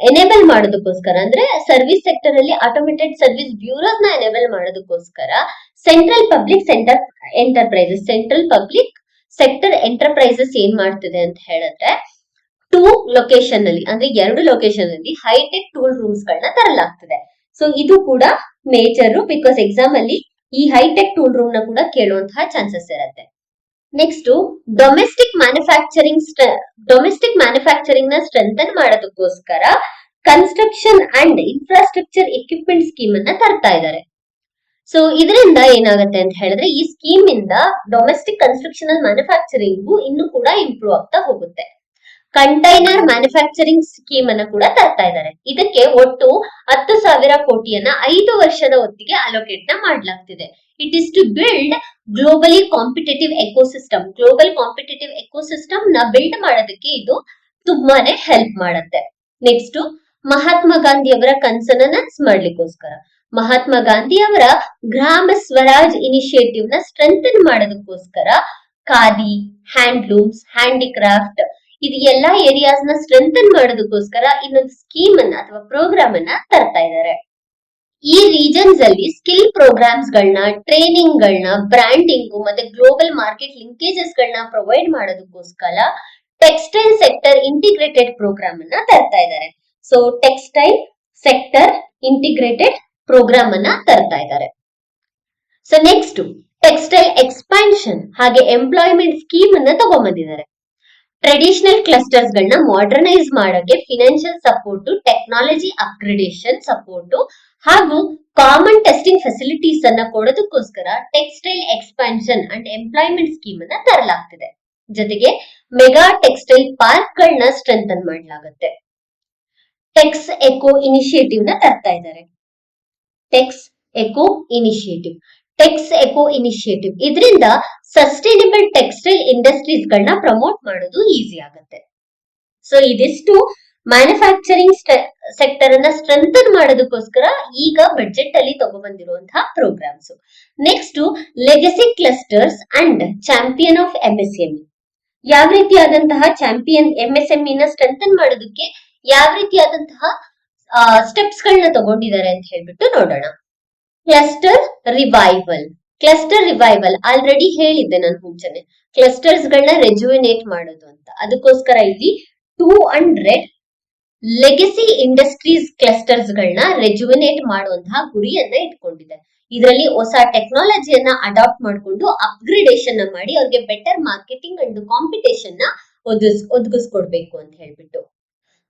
Speaker 1: ಎನೇಬಲ್ ಮಾಡೋದಕ್ಕೋಸ್ಕರ, ಅಂದ್ರೆ ಸರ್ವಿಸ್ ಸೆಕ್ಟರ್ ಅಲ್ಲಿ ಆಟೋಮೇಟೆಡ್ ಸರ್ವಿಸ್ ಬ್ಯೂರೋಸ್ ನ ಎನೇಬಲ್ ಮಾಡೋದಕ್ಕೋಸ್ಕರ ಸೆಂಟ್ರಲ್ ಪಬ್ಲಿಕ್ ಸೆಕ್ಟರ್ ಎಂಟರ್ಪ್ರೈಸಸ್ ಏನ್ ಮಾಡ್ತಿದೆ ಅಂತ ಹೇಳಿದ್ರೆ 2 ಲೊಕೇಶನ್ ಅಲ್ಲಿ, ಅಂದ್ರೆ 2 ಲೊಕೇಶನ್ ಅಲ್ಲಿ ಹೈಟೆಕ್ ಟೂಲ್ ರೂಮ್ಸ್ ಗಳನ್ನ ತರಲಾಗ್ತದೆ. ಸೊ ಇದು ಕೂಡ ಮೇಜರ್, ಬಿಕಾಸ್ ಎಕ್ಸಾಮ್ ಅಲ್ಲಿ ಈ ಹೈಟೆಕ್ ಟೂಲ್ ರೂಮ್ ನ ಕೂಡ ಕೇಳುವಂತಹ ಚಾನ್ಸಸ್ ಇರುತ್ತೆ. ನೆಕ್ಸ್ಟ್ ಡೊಮೆಸ್ಟಿಕ್ ಮ್ಯಾನುಫ್ಯಾಕ್ಚರಿಂಗ್ ನ ಸ್ಟ್ರೆಂಥನ್ ಮಾಡೋದಕ್ಕೋಸ್ಕರ construction and infrastructure equipment scheme ಅನ್ನ ತರ್ತಾ ಇದ್ದಾರೆ. ಸೊ ಇದರಿಂದ ಏನಾಗುತ್ತೆ ಅಂತ ಹೇಳಿದ್ರೆ, ಈ ಸ್ಕೀಮ್ ಇಂದ ಡೊಮೆಸ್ಟಿಕ್ ಕನ್ಸ್ಟ್ರಕ್ಷನಲ್ ಮ್ಯಾನುಫ್ಯಾಕ್ಚರಿಂಗ್ ಇನ್ನು ಕೂಡ ಇಂಪ್ರೂವ್ ಆಗ್ತಾ ಹೋಗುತ್ತೆ. ಕಂಟೈನರ್ ಮ್ಯಾನುಫ್ಯಾಕ್ಚರಿಂಗ್ ಸ್ಕೀಮ್ ಅನ್ನ ಕೂಡ ತರ್ತಾ ಇದ್ದಾರೆ. ಇದಕ್ಕೆ ಒಟ್ಟು 10,000 ಕೋಟಿಯನ್ನ 5 ವರ್ಷದ ಹೊತ್ತಿಗೆ ಅಲೋಕೇಟ್ ನ ಮಾಡಲಾಗ್ತಿದೆ. It is to build global competitive ecosystem ನ ಬಿಲ್ಡ್ ಮಾಡೋದಕ್ಕೆ ಇದು ತುಂಬಾನೇ ಹೆಲ್ಪ್ ಮಾಡುತ್ತೆ. ನೆಕ್ಸ್ಟ್ ಮಹಾತ್ಮ ಗಾಂಧಿ ಅವರ ಕನಸನ್ನ ನನ್ಸ್ ಮಾಡ್ಲಿಕ್ಕೋಸ್ಕರ, ಮಹಾತ್ಮ ಗಾಂಧಿ ಅವರ ಗ್ರಾಮ ಸ್ವರಾಜ್ ಇನಿಷಿಯೇಟಿವ್ ನ ಸ್ಟ್ರೆಂಥನ್ ಮಾಡೋದಕ್ಕೋಸ್ಕರ ಖಾದಿ, ಹ್ಯಾಂಡ್ಲೂಮ್ಸ್, ಹ್ಯಾಂಡಿಕ್ರಾಫ್ಟ್ ಇದು ಎಲ್ಲಾ ಏರಿಯಾಸ್ ನ ಸ್ಟ್ರೆಂಥನ್ ಮಾಡೋದಕ್ಕೋಸ್ಕರ ಇನ್ನೊಂದು ಸ್ಕೀಮ್ ಅನ್ನ ಅಥವಾ ಪ್ರೋಗ್ರಾಮ್ ಅನ್ನ ತರ್ತಾ ಇದ್ದಾರೆ. ಈ ರೀಜನ್ಸ್ ಅಲ್ಲಿ ಸ್ಕಿಲ್ ಪ್ರೋಗ್ರಾಮ್ಸ್ ಗಳನ್ನ, ಟ್ರೈನಿಂಗ್ ಗಳನ್ನ, ಬ್ರಾಂಡಿಂಗ್ ಮತ್ತೆ ಗ್ಲೋಬಲ್ ಮಾರ್ಕೆಟ್ ಲಿಂಕೇಜಸ್ ಗಳನ್ನ ಪ್ರೊವೈಡ್ ಮಾಡೋದಕ್ಕೋಸ್ಕರ ಟೆಕ್ಸ್ಟೈಲ್ ಸೆಕ್ಟರ್ ಇಂಟಿಗ್ರೇಟೆಡ್ ಪ್ರೋಗ್ರಾಮ್ ಅನ್ನ ತರ್ತಾ ಇದ್ದಾರೆ. So textile sector integrated programme ಅನ್ನ ತರ್ತಾ ಇದ್ದಾರೆ. ಸೊ ನೆಕ್ಸ್ಟ್ ಟೆಕ್ಸ್ಟೈಲ್ ಎಕ್ಸ್ಪಾನ್ಷನ್ ಹಾಗೆ ಎಂಪ್ಲಾಯ್ಮೆಂಟ್ ಸ್ಕೀಮ್ ಅನ್ನ ತಗೊಂಡ್ಬಂದಿದ್ದಾರೆ. ಟ್ರೆಡಿಷನಲ್ ಕ್ಲಸ್ಟರ್ಸ್ ಗಳನ್ನ ಮಾಡರ್ನೈಸ್ ಮಾಡೋಕೆ financial support, technology upgradation support ಹಾಗೂ ಕಾಮನ್ ಟೆಸ್ಟಿಂಗ್ ಫೆಸಿಲಿಟೀಸ್ ಅನ್ನ ಕೊಡೋದಕ್ಕೋಸ್ಕರ textile expansion and employment scheme ಅನ್ನ ತರಲಾಗ್ತಿದೆ. ಜೊತೆಗೆ ಮೆಗಾ ಟೆಕ್ಸ್ಟೈಲ್ ಪಾರ್ಕ್ ಗಳನ್ನ ಸ್ಟ್ರೆಂಥನ್ ಮಾಡಲಾಗುತ್ತೆ. ಟೆಕ್ಸ್ ಎಕೋ ಇನಿಷಿಯೇಟಿವ್ ನ ತರ್ತಾ ಇದ್ದಾರೆ. ಟೆಕ್ಸ್ ಎಕೋ ಇನಿಷಿಯೇಟಿವ್ ಇದರಿಂದ ಸಸ್ಟೈನಬಲ್ ಟೆಕ್ಸ್ಟೈಲ್ ಇಂಡಸ್ಟ್ರೀಸ್ ಗಳನ್ನ ಪ್ರಮೋಟ್ ಮಾಡೋದು ಈಸಿ ಆಗುತ್ತೆ. ಸೊ ಇದಿಷ್ಟು ಮ್ಯಾನುಫ್ಯಾಕ್ಚರಿಂಗ್ ಸೆಕ್ಟರ್ ಅನ್ನ ಸ್ಟ್ರೆಂಥನ್ ಮಾಡೋದಕ್ಕೋಸ್ಕರ ಈಗ ಬಜೆಟ್ ಅಲ್ಲಿ ತಗೊಬಂದಿರುವಂತಹ programmes. Next legacy clusters and champion of MSME. ಯಾವ ರೀತಿಯಾದಂತಹ ಚಾಂಪಿಯನ್ ಎಂಎಸ್ಎಂಇ ನ ಸ್ಟ್ರೆಂಥನ್ ಮಾಡೋದಕ್ಕೆ ಯಾವ ರೀತಿಯಾದಂತಹ ಸ್ಟೆಪ್ಸ್ ಗಳನ್ನ ತಗೊಂಡಿದ್ದಾರೆ ಅಂತ ಹೇಳ್ಬಿಟ್ಟು ನೋಡೋಣ. ಕ್ಲಸ್ಟರ್ ರಿವೈವಲ್ ಆಲ್ರೆಡಿ ಹೇಳಿದ್ದೆ ನಾನು ಮುಂಚೆನೆ, ಕ್ಲಸ್ಟರ್ಸ್ ಗಳನ್ನ ರೆಜುವಿನೇಟ್ ಮಾಡೋದು ಅಂತ. ಅದಕ್ಕೋಸ್ಕರ ಇಲ್ಲಿ 200 ಲೆಗಸಿ ಇಂಡಸ್ಟ್ರೀಸ್ ಕ್ಲಸ್ಟರ್ಸ್ ಗಳನ್ನ ರೆಜುವಿನೇಟ್ ಮಾಡುವಂತಹ ಗುರಿಯನ್ನ ಇಟ್ಕೊಂಡಿದೆ. ಇದರಲ್ಲಿ ಹೊಸ ಟೆಕ್ನಾಲಜಿಯನ್ನ ಅಡಾಪ್ಟ್ ಮಾಡಿಕೊಂಡು ಅಪ್ಗ್ರೇಡೇಷನ್ ಮಾಡಿ ಅವ್ರಿಗೆ ಬೆಟರ್ ಮಾರ್ಕೆಟಿಂಗ್ ಅಂಡ್ ಕಾಂಪಿಟೇಷನ್ ನ ಒದಗಿಸ್ಕೊಡ್ಬೇಕು ಅಂತ ಹೇಳ್ಬಿಟ್ಟು.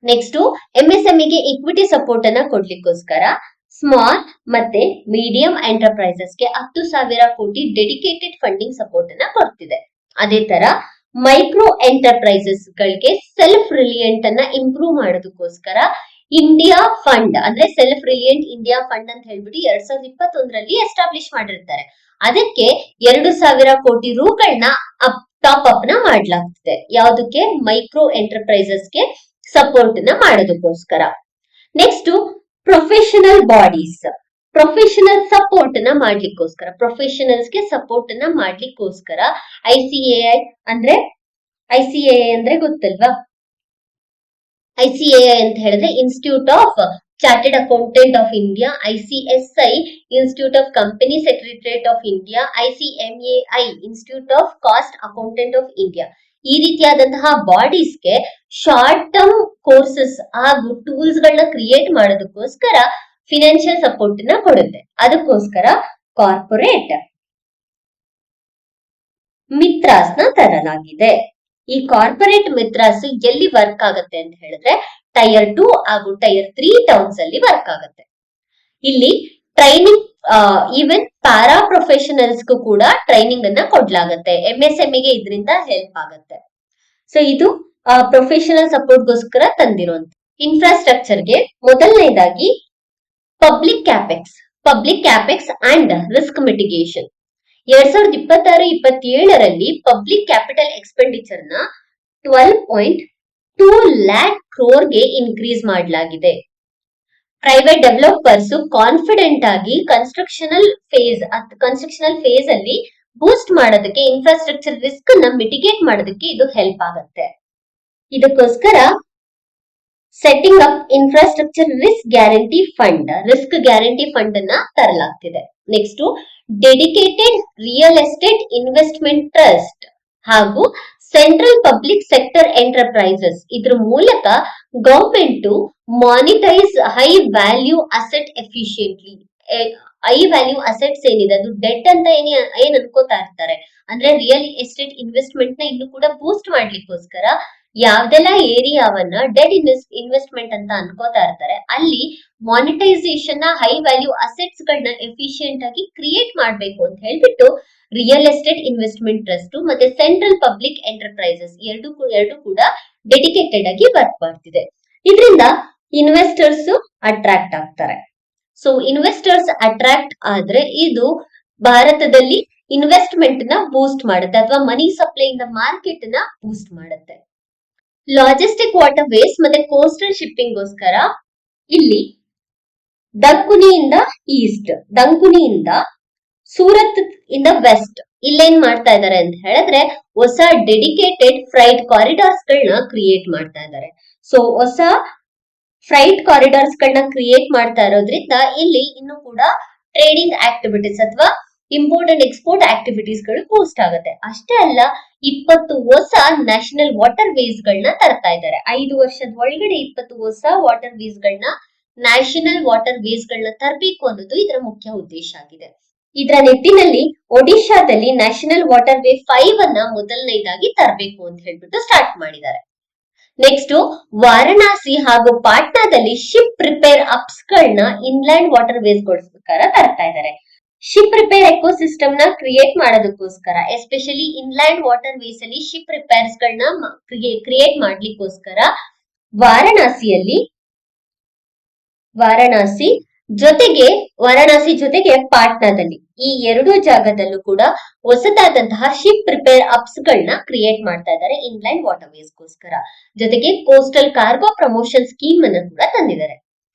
Speaker 1: ನೆಕ್ಸ್ಟ್ ಎಂಎಸ್ಎಂಇಗೆ ಇಕ್ವಿಟಿ ಸಪೋರ್ಟ್ ಅನ್ನ ಕೊಡ್ಲಿಕ್ಕೋಸ್ಕರ ಸ್ಮಾಲ್ ಮತ್ತೆ ಮೀಡಿಯಂ ಎಂಟರ್ಪ್ರೈಸಸ್ಗೆ 10,000 ಕೋಟಿ ಡೆಡಿಕೇಟೆಡ್ ಫಂಡಿಂಗ್ ಸಪೋರ್ಟ್ ಅನ್ನ ಕೊಡ್ತಿದೆ. ಅದೇ ತರ ಮೈಕ್ರೋ ಎಂಟರ್ಪ್ರೈಸಸ್ ಗಳಿಗೆ ಸೆಲ್ಫ್ ರಿಲಿಯಂಟ್ ಅನ್ನ ಇಂಪ್ರೂವ್ ಮಾಡೋದಕ್ಕೋಸ್ಕರ ಇಂಡಿಯಾ ಫಂಡ್, ಅಂದ್ರೆ ಸೆಲ್ಫ್ ರಿಲಿಯಂಟ್ ಇಂಡಿಯಾ ಫಂಡ್ ಅಂತ ಹೇಳ್ಬಿಟ್ಟು 2021ರಲ್ಲಿ ಎಸ್ಟಾಬ್ಲಿಷ್ ಮಾಡಿರ್ತಾರೆ. ಅದಕ್ಕೆ 2,000 ಕೋಟಿ ರೂಗಳನ್ನ ಟಾಪ್ ಅಪ್ ನ ಮಾಡಲಾಗ್ತಿದೆ. ಯಾವುದಕ್ಕೆ? ಮೈಕ್ರೋ ಎಂಟರ್ಪ್ರೈಸಸ್ಗೆ ಸಪೋರ್ಟ್ ನ ಮಾಡೋದಕ್ಕೋಸ್ಕರ. Next professional bodies, professional support ನ ಮಾಡ್ಲಿಕ್ಕೋಸ್ಕರ, ಪ್ರೊಫೆಷನಲ್ಸ್ಗೆ ಸಪೋರ್ಟ್ ನ ಮಾಡ್ಲಿಕ್ಕೋಸ್ಕರ ಐಸಿಎಐ ಅಂದ್ರೆ ಗೊತ್ತಲ್ವಾ? ಐಸಿಎಐ ಅಂತ ಹೇಳಿದ್ರೆ institute of chartered accountant of India, ICSI institute of company secretariat of India, ICMAI institute of cost accountant of India. ಈ ರೀತಿಯಾದಂತಹ ಬಾಡೀಸ್ಗೆ ಶಾರ್ಟ್ ಟರ್ಮ್ ಕೋರ್ಸಸ್ ಹಾಗೂ ಟೂಲ್ಸ್ ಗಳನ್ನ ಕ್ರಿಯೇಟ್ ಮಾಡೋದಕ್ಕೋಸ್ಕರ ಫಿನಾನ್ಷಿಯಲ್ ಸಪೋರ್ಟ್ ನ ಕೊಡುತ್ತೆ. ಅದಕ್ಕೋಸ್ಕರ ಕಾರ್ಪೊರೇಟ್ ಮಿತ್ರಾಸ್ ನ ತರಲಾಗಿದೆ. ಈ ಕಾರ್ಪೊರೇಟ್ ಮಿತ್ರಾಸ್ ಎಲ್ಲಿ ವರ್ಕ್ ಆಗುತ್ತೆ ಅಂತ ಹೇಳಿದ್ರೆ ಟೈರ್ 2 ಹಾಗೂ ಟೈರ್ 3 ಟೌನ್ಸ್ ಅಲ್ಲಿ ವರ್ಕ್ ಆಗುತ್ತೆ. ಇಲ್ಲಿ ಟ್ರೈನಿಂಗ್ ಈವನ್ ಪ್ಯಾರಾ ಪ್ರೊಫೆಷನಲ್ಸ್ಗೂ ಕೂಡ ಟ್ರೈನಿಂಗ್ ಅನ್ನ ಕೊಡ್ಲಾಗತ್ತೆ. MSME ಗೆ ಇದರಿಂದ ಹೆಲ್ಪ್ ಆಗುತ್ತೆ. ಸೊ ಇದು ಪ್ರೊಫೆಷನಲ್ ಸಪೋರ್ಟ್ಗೋಸ್ಕರ ತಂದಿರುವಂತ. ಇನ್ಫ್ರಾಸ್ಟ್ರಕ್ಚರ್ಗೆ ಮೊದಲನೇದಾಗಿ public capex and risk mitigation. 2026-27ರಲ್ಲಿ ಪಬ್ಲಿಕ್ ಕ್ಯಾಪಿಟಲ್ ಎಕ್ಸ್ಪೆಂಡಿಚರ್ ನ 12.2 lakh crore ಇನ್ಕ್ರೀಸ್ ಮಾಡಲಾಗಿದೆ. ಪ್ರೈವೇಟ್ ಡೆವಲಪರ್ಸ್ ಕಾನ್ಫಿಡೆಂಟ್ ಆಗಿ ಕನ್ಸ್ಟ್ರಕ್ಷನಲ್ ಫೇಸ್ ಅಲ್ಲಿ ಬೂಸ್ಟ್ ಮಾಡೋದಕ್ಕೆ, ಇನ್ಫ್ರಾಸ್ಟ್ರಕ್ಚರ್ ರಿಸ್ಕ್ ನ ಮಿಟಿಗೇಟ್ ಮಾಡೋದಕ್ಕೆ ಇದು ಹೆಲ್ಪ್ ಆಗುತ್ತೆ. ಇದಕ್ಕೋಸ್ಕರ setting up infrastructure risk guarantee fund ಅನ್ನ ತರಲಾಗ್ತಿದೆ. Next dedicated real estate investment trust ಹಾಗೂ ಸೆಂಟ್ರಲ್ ಪಬ್ಲಿಕ್ ಸೆಕ್ಟರ್ ಎಂಟರ್ಪ್ರೈಸಸ್ ಇದ್ರ ಮೂಲಕ government monetise high value asset efficiently. High value assets ಏನಿದೆ ಅದು ಡೆಟ್ ಅಂತ ಏನ್ ಅನ್ಕೋತಾ ಇರ್ತಾರೆ. ಅಂದ್ರೆ ರಿಯಲ್ ಎಸ್ಟೇಟ್ ಇನ್ವೆಸ್ಟ್ಮೆಂಟ್ ನ ಇನ್ನು ಕೂಡ ಬೂಸ್ಟ್ ಮಾಡ್ಲಿಕ್ಕೋಸ್ಕರ ಯಾವ್ದೆಲ್ಲ ಏರಿಯಾವನ್ನ ಡೆಡ್ ಇನ್ವೆಸ್ಟ್ಮೆಂಟ್ ಅಂತ ಅನ್ಕೋತಾ ಇರ್ತಾರೆ ಅಲ್ಲಿ ಮಾನಿಟೈಸೇಷನ್ ನ ಹೈ ವ್ಯಾಲ್ಯೂ ಅಸೆಟ್ಸ್ ಗಳನ್ನ ಎಫಿಷಿಯೆಂಟ್ ಆಗಿ ಕ್ರಿಯೇಟ್ ಮಾಡ್ಬೇಕು ಅಂತ ಹೇಳ್ಬಿಟ್ಟು ರಿಯಲ್ ಎಸ್ಟೇಟ್ ಇನ್ವೆಸ್ಟ್ಮೆಂಟ್ ಟ್ರಸ್ಟ್ ಮತ್ತೆ ಸೆಂಟ್ರಲ್ ಪಬ್ಲಿಕ್ ಎಂಟರ್ಪ್ರೈಸಸ್ ಎರಡು ಕೂಡ ಡೆಡಿಕೇಟೆಡ್ ಆಗಿ ವರ್ಕ್ ಮಾಡ್ತಿದೆ. ಇದರಿಂದ ಇನ್ವೆಸ್ಟರ್ಸ್ ಅಟ್ರಾಕ್ಟ್ ಆಗ್ತಾರೆ. ಸೊ ಇನ್ವೆಸ್ಟರ್ಸ್ ಅಟ್ರಾಕ್ಟ್ ಆದ್ರೆ ಇದು ಭಾರತದಲ್ಲಿ ಇನ್ವೆಸ್ಟ್ಮೆಂಟ್ ನ ಬೂಸ್ಟ್ ಮಾಡುತ್ತೆ ಅಥವಾ ಮನಿ ಸಪ್ಲೈ ಇಂದ ಮಾರ್ಕೆಟ್ ನ ಬೂಸ್ಟ್ ಮಾಡುತ್ತೆ. ಲಾಜಿಸ್ಟಿಕ್ ವಾಟರ್ ವೇಸ್ ಮತ್ತೆ ಕೋಸ್ಟಲ್ ಶಿಪ್ಪಿಂಗ್ ಗೋಸ್ಕರ ಇಲ್ಲಿ ದಂಕುನಿಯಿಂದ ಈಸ್ಟ್, ದಂಕುನಿಯಿಂದ ಸೂರತ್ ಇಂದ ವೆಸ್ಟ್ ಇಲ್ಲೇನ್ ಮಾಡ್ತಾ ಇದ್ದಾರೆ ಅಂತ ಹೇಳಿದ್ರೆ ಹೊಸ ಡೆಡಿಕೇಟೆಡ್ ಫ್ರೈಟ್ ಕಾರಿಡಾರ್ಸ್ ಗಳನ್ನ ಕ್ರಿಯೇಟ್ ಮಾಡ್ತಾ ಇದ್ದಾರೆ. ಸೊ ಹೊಸ ಫ್ರೈಟ್ ಕಾರಿಡಾರ್ಸ್ ಗಳನ್ನ ಕ್ರಿಯೇಟ್ ಮಾಡ್ತಾ ಇರೋದ್ರಿಂದ ಇಲ್ಲಿ ಇನ್ನು ಕೂಡ ಟ್ರೇಡಿಂಗ್ ಆಕ್ಟಿವಿಟೀಸ್ ಅಥವಾ ಇಂಪೋರ್ಟ್ ಅಂಡ್ ಎಕ್ಸ್ಪೋರ್ಟ್ ಆಕ್ಟಿವಿಟೀಸ್ ಗಳು ಬೂಸ್ಟ್ ಆಗುತ್ತೆ. ಅಷ್ಟೇ ಅಲ್ಲ 20 ಹೊಸ ನ್ಯಾಷನಲ್ ವಾಟರ್ ವೇಸ್ ಗಳನ್ನ ತರ್ತಾ ಇದ್ದಾರೆ. 5 ವರ್ಷದ ಒಳಗಡೆ 20 ಹೊಸ ವಾಟರ್ ವೇಸ್ ಗಳನ್ನ ನ್ಯಾಷನಲ್ ವಾಟರ್ ವೇಸ್ ಗಳನ್ನ ತರಬೇಕು ಅನ್ನೋದು ಇದರ ಮುಖ್ಯ ಉದ್ದೇಶ ಆಗಿದೆ. ಇದರ ನಿಟ್ಟಿನಲ್ಲಿ ಒಡಿಶಾದಲ್ಲಿ ನ್ಯಾಷನಲ್ ವಾಟರ್ ವೇ 5 ಅನ್ನ ಮೊದಲನೇದಾಗಿ ತರಬೇಕು ಅಂತ ಹೇಳ್ಬಿಟ್ಟು ಸ್ಟಾರ್ಟ್ ಮಾಡಿದ್ದಾರೆ. ನೆಕ್ಸ್ಟ್ ವಾರಣಾಸಿ ಹಾಗೂ ಪಾಟ್ನಾದಲ್ಲಿ ಶಿಪ್ ರಿಪೇರ್ ಅಪ್ಸ್ ಗಳನ್ನ ಇನ್ಲ್ಯಾಂಡ್ ವಾಟರ್ ವೇಸ್ ಗೋಸ್ಕರ ತರ್ತಾ ಇದ್ದಾರೆ. ಶಿಪ್ ರಿಪೇರ್ ಎಕೋಸಿಸ್ಟಮ್ ನ ಕ್ರಿಯೇಟ್ ಮಾಡೋದಕ್ಕೋಸ್ಕರ ಎಸ್ಪೆಷಲಿ ಇನ್ಲ್ಯಾಂಡ್ ವಾಟರ್ ವೇಸ್ ಅಲ್ಲಿ ಶಿಪ್ ರಿಪೇರ್ಸ್ ಗಳನ್ನ ಕ್ರಿಯೇಟ್ ಮಾಡ್ಲಿಕ್ಕೋಸ್ಕರ ವಾರಣಾಸಿ ಜೊತೆಗೆ ಪಾಟ್ನಾದಲ್ಲಿ ಈ ಎರಡು ಜಾಗದಲ್ಲೂ ಕೂಡ ಹೊಸದಾದಂತಹ ಶಿಪ್ ರಿಪೇರ್ ಅಪ್ಸ್ ಗಳನ್ನ ಕ್ರಿಯೇಟ್ ಮಾಡ್ತಾ ಇದ್ದಾರೆ ಇನ್ಲ್ಯಾಂಡ್ ವಾಟರ್ ವೇಸ್ ಗೋಸ್ಕರ. ಜೊತೆಗೆ ಕೋಸ್ಟಲ್ ಕಾರ್ಗೋ ಪ್ರಮೋಷನ್ ಸ್ಕೀಮ್ ಅನ್ನು ಕೂಡ ತಂದಿದ್ದಾರೆ.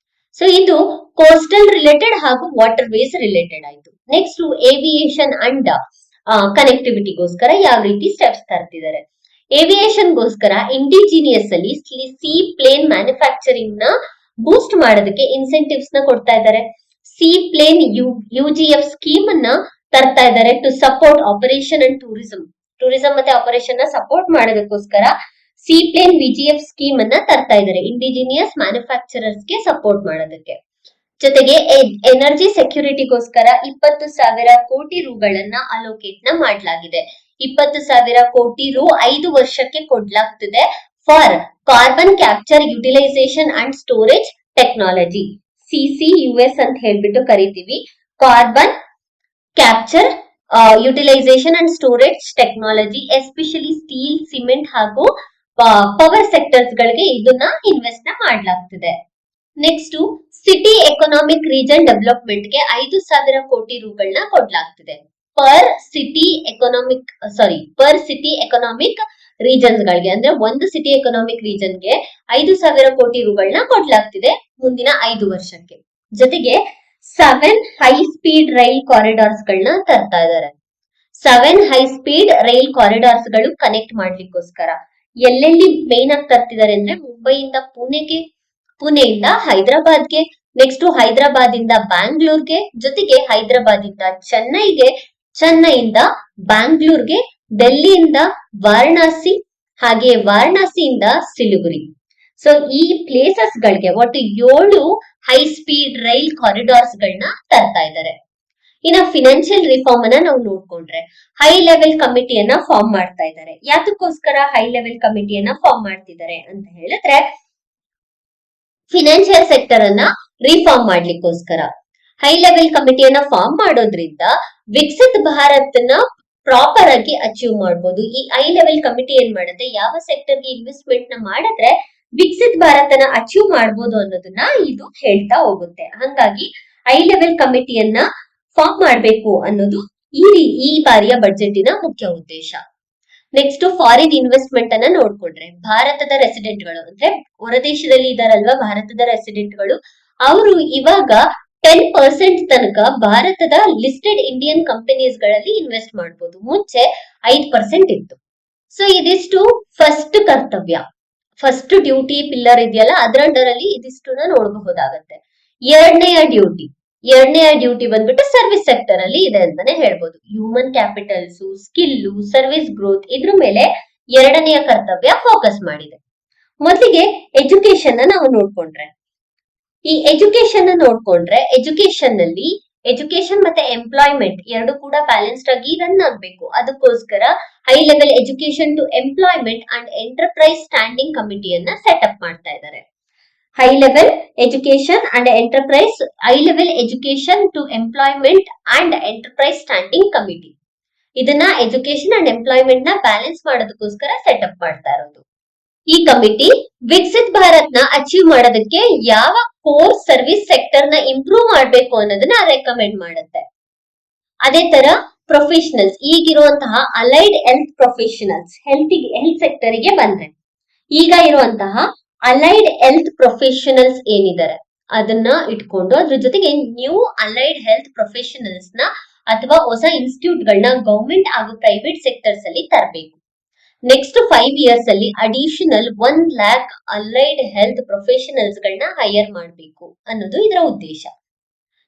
Speaker 1: ಸೊ ಇದು ಕೋಸ್ಟಲ್ ರಿಲೇಟೆಡ್ ಹಾಗೂ ವಾಟರ್ ವೇಸ್ ರಿಲೇಟೆಡ್ ಆಯ್ತು. ನೆಕ್ಸ್ಟ್ ಏವಿಯೇಷನ್ ಅಂಡ್ ಕನೆಕ್ಟಿವಿಟಿಗೋಸ್ಕರ ಯಾವ ರೀತಿ ಸ್ಟೆಪ್ಸ್ ತರ್ತಿದ್ದಾರೆ. ಏವಿಯೇಷನ್ ಗೋಸ್ಕರ ಇಂಡಿಜಿನಿಯಸ್ ಅಲ್ಲಿ ಸಿ ಪ್ಲೇನ್ ಮ್ಯಾನುಫ್ಯಾಕ್ಚರಿಂಗ್ ನ ಬೂಸ್ಟ್ ಮಾಡೋದಕ್ಕೆ ಇನ್ಸೆಂಟಿವ್ಸ್ ನ ಕೊಡ್ತಾ ಇದ್ದಾರೆ. ಸಿ ಪ್ಲೇನ್ UGF ಸ್ಕೀಮ್ ಅನ್ನ ತರ್ತಾ ಇದ್ದಾರೆ to support operation and tourism ಮತ್ತೆ ಆಪರೇಷನ್ ನ ಸಪೋರ್ಟ್ ಮಾಡೋದಕ್ಕೋಸ್ಕರ ಸಿ ಪ್ಲೇನ್ VGF ಸ್ಕೀಮ್ ಅನ್ನ ತರ್ತಾ ಇದ್ದಾರೆ ಇಂಡಿಜಿನಿಯಸ್ ಮ್ಯಾನುಫ್ಯಾಕ್ಚರರ್ಸ್ ಗೆ ಸಪೋರ್ಟ್ ಮಾಡೋದಕ್ಕೆ. ಜೊತೆಗೆ ಎನರ್ಜಿ ಸೆಕ್ಯೂರಿಟಿಗೋಸ್ಕರ 20,000 ಕೋಟಿ ರೂಗಳನ್ನ ಅಲೋಕೇಟ್ ನ ಮಾಡಲಾಗಿದೆ. 20,000 ಕೋಟಿ ರು 5 ವರ್ಷಕ್ಕೆ ಕೊಡ್ಲಾಗ್ತಿದೆ for carbon capture utilisation and storage technology, CCUS ಅಂತ ಹೇಳ್ಬಿಟ್ಟು ಕರಿತೀವಿ. Carbon capture utilisation and storage technology especially steel, cement ಹಾಗೂ ಪವರ್ ಸೆಕ್ಟರ್ಸ್ ಗಳಿಗೆ ಇದನ್ನ ಇನ್ವೆಸ್ಟ್ ನ ಮಾಡಲಾಗ್ತಿದೆ. Next city economic region development ಗೆ 5,000 ಕೋಟಿ ರೂಗಳನ್ನ ಕೊಡ್ಲಾಗ್ತಿದೆ. ಪರ್ ಸಿಟಿ ಎಕನಾಮಿಕ್ ರೀಜನ್ಸ್ ಗಳಿಗೆ ಅಂದ್ರೆ ಒಂದು ಸಿಟಿ ಎಕನಾಮಿಕ್ ರೀಜನ್ ಗೆ 5,000 ಕೋಟಿ ರೂಗಳನ್ನ ಕೊಡ್ಲಾಗ್ತಿದೆ ಮುಂದಿನ 5 ವರ್ಷಕ್ಕೆ. ಜೊತೆಗೆ 7 ಹೈ ಸ್ಪೀಡ್ ರೈಲ್ ಕಾರಿಡಾರ್ಸ್ ಗಳನ್ನ ತರ್ತಾ ಇದ್ದಾರೆ. 7 ಹೈ ಸ್ಪೀಡ್ ರೈಲ್ ಕಾರಿಡಾರ್ಸ್ ಗಳು ಕನೆಕ್ಟ್ ಮಾಡ್ಲಿಕ್ಕೋಸ್ಕರ ಎಲ್ಲೆಲ್ಲಿ ಮೇನ್ ಆಗಿ ತರ್ತಿದ್ದಾರೆ ಅಂದ್ರೆ ಮುಂಬೈಯಿಂದ ಪುಣೆಯಿಂದ ಹೈದರಾಬಾದ್ಗೆ, ನೆಕ್ಸ್ಟ್ ಹೈದರಾಬಾದ್ ಇಂದ ಬ್ಯಾಂಗ್ಳೂರ್ಗೆ, ಜೊತೆಗೆ ಹೈದರಾಬಾದ್ ಇಂದ ಚೆನ್ನೈಯಿಂದ ಬ್ಯಾಂಗ್ಳೂರ್ಗೆ, ಡೆಲ್ಲಿಯಿಂದ ವಾರಣಾಸಿ, ಹಾಗೆ ವಾರಣಾಸಿಯಿಂದ ಸಿಲಿಗುರಿ. ಸೊ ಈ ಪ್ಲೇಸಸ್ ಗಳಿಗೆ ಒಟ್ಟು 7 ಹೈ ಸ್ಪೀಡ್ ರೈಲ್ ಕಾರಿಡಾರ್ಸ್ ಗಳನ್ನ ತರ್ತಾ ಇದ್ದಾರೆ. ಇನ್ನ ಫಿನಾನ್ಷಿಯಲ್ ರಿಫಾರ್ಮ್ ಅನ್ನ ನಾವು ನೋಡ್ಕೊಂಡ್ರೆ ಹೈ ಲೆವೆಲ್ ಕಮಿಟಿಯನ್ನ ಫಾರ್ಮ್ ಮಾಡ್ತಾ ಇದ್ದಾರೆ. ಯಾತಕ್ಕೋಸ್ಕರ ಹೈ ಲೆವೆಲ್ ಕಮಿಟಿಯನ್ನ ಫಾರ್ಮ್ ಮಾಡ್ತಿದ್ದಾರೆ ಅಂತ ಹೇಳಿದ್ರೆ ಫಿನಾನ್ಷಿಯಲ್ ಸೆಕ್ಟರ್ ಅನ್ನ ರಿಫಾರ್ಮ್ ಮಾಡ್ಲಿಕ್ಕೋಸ್ಕರ. ಹೈ ಲೆವೆಲ್ ಕಮಿಟಿಯನ್ನ ಫಾರ್ಮ್ ಮಾಡೋದ್ರಿಂದ ವಿಕಸಿತ ಭಾರತ್ನ ಪ್ರಾಪರ್ ಆಗಿ ಅಚೀವ್ ಮಾಡಬಹುದು. ಈ ಹೈ ಲೆವೆಲ್ ಕಮಿಟಿ ಏನ್ ಮಾಡುತ್ತೆ, ಯಾವ ಸೆಕ್ಟರ್ಗೆ ಇನ್ವೆಸ್ಟ್ಮೆಂಟ್ ನ ಮಾಡಿದ್ರೆ ವಿಕಸಿತ ಭಾರತನ ಅಚೀವ್ ಮಾಡಬಹುದು ಅನ್ನೋದನ್ನ ಇದು ಹೇಳ್ತಾ ಹೋಗುತ್ತೆ. ಹಂಗಾಗಿ ಹೈ ಲೆವೆಲ್ ಕಮಿಟಿಯನ್ನ ಫಾರ್ಮ್ ಮಾಡಬೇಕು ಅನ್ನೋದು ಈ ಬಾರಿಯ ಬಜೆಟಿನ ಮುಖ್ಯ ಉದ್ದೇಶ. ನೆಕ್ಸ್ಟ್ ಫಾರಿನ್ ಇನ್ವೆಸ್ಟ್ಮೆಂಟ್ ಅನ್ನ ನೋಡ್ಕೊಂಡ್ರೆ ಭಾರತದ ರೆಸಿಡೆಂಟ್ಗಳು ಅಂದ್ರೆ ಹೊರದೇಶದಲ್ಲಿ ಇದಾರಲ್ವಾ ಭಾರತದ ರೆಸಿಡೆಂಟ್ಗಳು, ಅವರು ಇವಾಗ 10% ತನಕ ಭಾರತದ ಲಿಸ್ಟೆಡ್ ಇಂಡಿಯನ್ ಕಂಪನೀಸ್ ಗಳಲ್ಲಿ ಇನ್ವೆಸ್ಟ್ ಮಾಡಬಹುದು. ಮುಂಚೆ 5% ಇತ್ತು. ಸೊ ಇದಿಷ್ಟು ಫಸ್ಟ್ ಕರ್ತವ್ಯ, ಫಸ್ಟ್ ಡ್ಯೂಟಿ ಪಿಲ್ಲರ್ ಇದೆಯಲ್ಲ ಅದರ ಅಂಡರ್ ಅಲ್ಲಿ ಇದಿಷ್ಟನ್ನ ನೋಡಬಹುದಾಗತ್ತೆ. ಎರಡನೆಯ ಡ್ಯೂಟಿ ಬಂದ್ಬಿಟ್ಟು ಸರ್ವಿಸ್ ಸೆಕ್ಟರ್ ಅಲ್ಲಿ ಇದೆ ಅಂತಾನೆ ಹೇಳ್ಬೋದು. Human capitals, skill, service growth ಇದ್ರ ಮೇಲೆ ಎರಡನೆಯ ಕರ್ತವ್ಯ ಫೋಕಸ್ ಮಾಡಿದೆ. ಮೊದಲಿಗೆ ಎಜುಕೇಶನ್ ನಾವು ನೋಡ್ಕೊಂಡ್ರೆ, ಈ ಎಜುಕೇಶನ್ ನೋಡ್ಕೊಂಡ್ರೆ ಎಜುಕೇಶನ್ ನಲ್ಲಿ ಎಜುಕೇಶನ್ ಮತ್ತೆ ಎಂಪ್ಲಾಯ್ಮೆಂಟ್ ಎರಡು ಕೂಡ ಬ್ಯಾಲೆನ್ಸ್ಡ್ ಆಗಿ ರನ್ ಆಗ್ಬೇಕು. ಅದಕ್ಕೋಸ್ಕರ high level education to employment and enterprise standing ಕಮಿಟಿಯನ್ನ ಸೆಟ್ ಅಪ್ ಮಾಡ್ತಾ ಇದ್ದಾರೆ. High level education and enterprise, high level education to employment and enterprise standing committee, ಇದನ್ನ ಎಜುಕೇಶನ್ ಅಂಡ್ ಎಂಪ್ಲಾಯ್ಮೆಂಟ್ ನ ಬ್ಯಾಲೆನ್ಸ್ ಮಾಡೋದಕ್ಕೋಸ್ಕರ ಸೆಟ್ ಅಪ್ ಮಾಡ್ತಾ ಇರೋದು. ಈ ಕಮಿಟಿ ವಿಕಸಿತ್ ಭಾರತ್ ನ ಅಚೀವ್ ಮಾಡೋದಕ್ಕೆ ಯಾವ ಕೋರ್ ಸರ್ವಿಸ್ ಸೆಕ್ಟರ್ ನ ಇಂಪ್ರೂವ್ ಮಾಡಬೇಕು ಅನ್ನೋದನ್ನ ರೆಕಮೆಂಡ್ ಮಾಡುತ್ತೆ. ಅದೇ ತರ ಪ್ರೊಫೆಷನಲ್ಸ್, ಈಗಿರುವಂತಹ allied health professionals, health sector ಗೆ ಬಂದ್ರೆ ಈಗ ಇರುವಂತಹ ಅಲೈಡ್ ಹೆಲ್ತ್ ಪ್ರೊಫೆಷನಲ್ಸ್ ಏನಿದ್ದಾರೆ ಅದನ್ನ ಇಟ್ಕೊಂಡು ಅದ್ರ ಜೊತೆಗೆ ನ್ಯೂ ಅಲೈಡ್ ಹೆಲ್ತ್ ಪ್ರೊಫೆಷನಲ್ಸ್ ನ ಅಥವಾ ಹೊಸ ಇನ್ಸ್ಟಿಟ್ಯೂಟ್ ಗಳನ್ನ ಗವರ್ಮೆಂಟ್ ಹಾಗೂ ಪ್ರೈವೇಟ್ ಸೆಕ್ಟರ್ಸ್ ಅಲ್ಲಿ ತರಬೇಕು. ನೆಕ್ಸ್ಟ್ 5 years ಅಲ್ಲಿ additional 1 lakh allied health professionals ಗಳನ್ನ ಹೈಯರ್ ಮಾಡಬೇಕು ಅನ್ನೋದು ಇದರ ಉದ್ದೇಶ.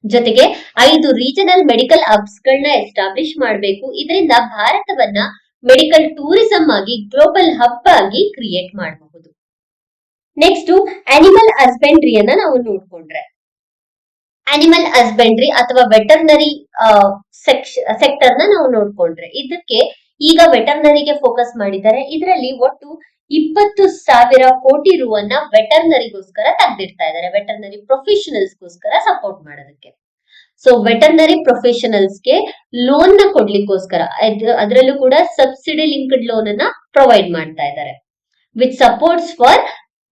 Speaker 1: ಜೊತೆಗೆ 5 ರೀಜನಲ್ ಮೆಡಿಕಲ್ ಹಬ್ಸ್ ಗಳನ್ನ ಎಸ್ಟಾಬ್ಲಿಷ್ ಮಾಡಬೇಕು. ಇದರಿಂದ ಭಾರತವನ್ನ ಮೆಡಿಕಲ್ ಟೂರಿಸಂ ಆಗಿ ಗ್ಲೋಬಲ್ ಹಬ್ ಆಗಿ ಕ್ರಿಯೇಟ್ ಮಾಡಬಹುದು. ನೆಕ್ಸ್ಟ್ ಅನಿಮಲ್ ಹಸ್ಬೆಂಡ್ರಿಯನ್ನ ನಾವು ನೋಡ್ಕೊಂಡ್ರೆ, ಅನಿಮಲ್ ಹಸ್ಬೆಂಡ್ರಿ ಅಥವಾ ವೆಟರ್ನರಿ ಸೆಕ್ಟರ್ ನ ನಾವು ನೋಡ್ಕೊಂಡ್ರೆ ಇದಕ್ಕೆ ಈಗ ವೆಟರ್ನರಿಗೆ ಫೋಕಸ್ ಮಾಡಿದ್ದಾರೆ. ಇದರಲ್ಲಿ ಒಟ್ಟು 20,000 ಕೋಟಿ ರೂವನ್ನ ವೆಟರ್ನರಿಗೋಸ್ಕರ ತೆಗೆದಿಡ್ತಾ ಇದ್ದಾರೆ, ವೆಟರ್ನರಿ ಪ್ರೊಫೆಷನಲ್ಸ್ ಗೋಸ್ಕರ ಸಪೋರ್ಟ್ ಮಾಡೋದಕ್ಕೆ. ಸೊ ವೆಟರ್ನರಿ ಪ್ರೊಫೆಷನಲ್ಸ್ಗೆ ಲೋನ್ ನ ಕೊಡ್ಲಿಕ್ಕೋಸ್ಕರ ಅದರಲ್ಲೂ ಕೂಡ ಸಬ್ಸಿಡಿ ಲಿಂಕ್ಡ್ ಲೋನ್ ಅನ್ನ ಪ್ರೊವೈಡ್ ಮಾಡ್ತಾ ಇದ್ದಾರೆ. With supports for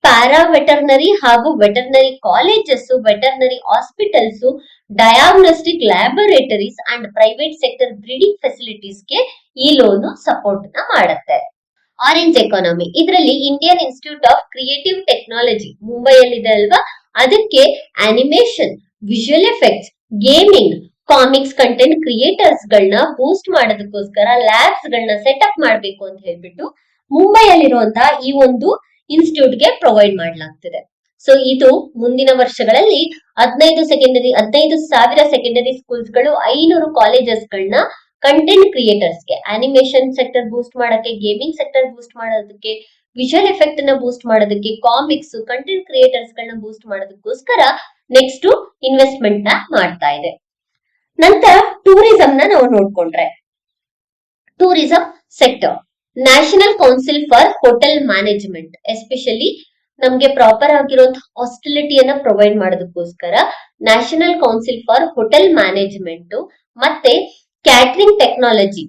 Speaker 1: para veterinary ಹಾಗೂ veterinary colleges, veterinary hospitals, diagnostic laboratories and private sector breeding facilities ಗೆ ಈ ಲೋನ್ ಸಪೋರ್ಟ್ ನ ಮಾಡುತ್ತೆ. ಆರೆಂಜ್ ಎಕಾನಮಿ, ಇದರಲ್ಲಿ Indian institute of creative technology ಮುಂಬೈಯಲ್ಲಿದೆ ಅಲ್ವಾ, ಅದಕ್ಕೆ animation, visual effects, gaming, comics content creators ಗಳನ್ನ ಬೂಸ್ಟ್ ಮಾಡೋದಕ್ಕೋಸ್ಕರ ಲ್ಯಾಬ್ಸ್ ಗಳನ್ನ ಸೆಟ್ ಅಪ್ ಮಾಡಬೇಕು ಅಂತ ಹೇಳ್ಬಿಟ್ಟು ಮುಂಬೈಯಲ್ಲಿರುವಂತಹ ಈ ಒಂದು ಇನ್ಸ್ಟಿಟ್ಯೂಟ್ ಗೆ ಪ್ರೊವೈಡ್ ಮಾಡಲಾಗ್ತಿದೆ. ಸೊ ಇದು ಮುಂದಿನ ವರ್ಷಗಳಲ್ಲಿ 15,000 ಸೆಕೆಂಡರಿ ಸ್ಕೂಲ್ಸ್ ಗಳು, 500 ಕಾಲೇಜಸ್ ಗಳನ್ನ ಕಂಟೆಂಟ್ ಕ್ರಿಯೇಟರ್ಸ್ ಗೆ, ಅನಿಮೇಷನ್ ಸೆಕ್ಟರ್ ಬೂಸ್ಟ್ ಮಾಡಕ್ಕೆ, ಗೇಮಿಂಗ್ ಸೆಕ್ಟರ್ ಬೂಸ್ಟ್ ಮಾಡೋದಕ್ಕೆ, ವಿಜುವಲ್ ಎಫೆಕ್ಟ್ ನ ಬೂಸ್ಟ್ ಮಾಡೋದಕ್ಕೆ, ಕಾಮಿಕ್ಸ್ ಕಂಟೆಂಟ್ ಕ್ರಿಯೇಟರ್ಸ್ ಗಳನ್ನ ಬೂಸ್ಟ್ ಮಾಡೋದಕ್ಕೋಸ್ಕರ ನೆಕ್ಸ್ಟ್ ಇನ್ವೆಸ್ಟ್ಮೆಂಟ್ ನ ಮಾಡ್ತಾ ಇದೆ. ನಂತರ ಟೂರಿಸಂ ನ ನಾವು ನೋಡ್ಕೊಂಡ್ರೆ, tourism sector, national council for hotel management, especially ನಮ್ಗೆ ಪ್ರಾಪರ್ ಆಗಿರುವಂತಹ ಹಾಸ್ಪಿಟಾಲಿಟಿಯನ್ನ ಪ್ರೊವೈಡ್ ಮಾಡೋದಕ್ಕೋಸ್ಕರ national council for hotel management ಮತ್ತೆ ಕ್ಯಾಟರಿಂಗ್ ಟೆಕ್ನಾಲಜಿ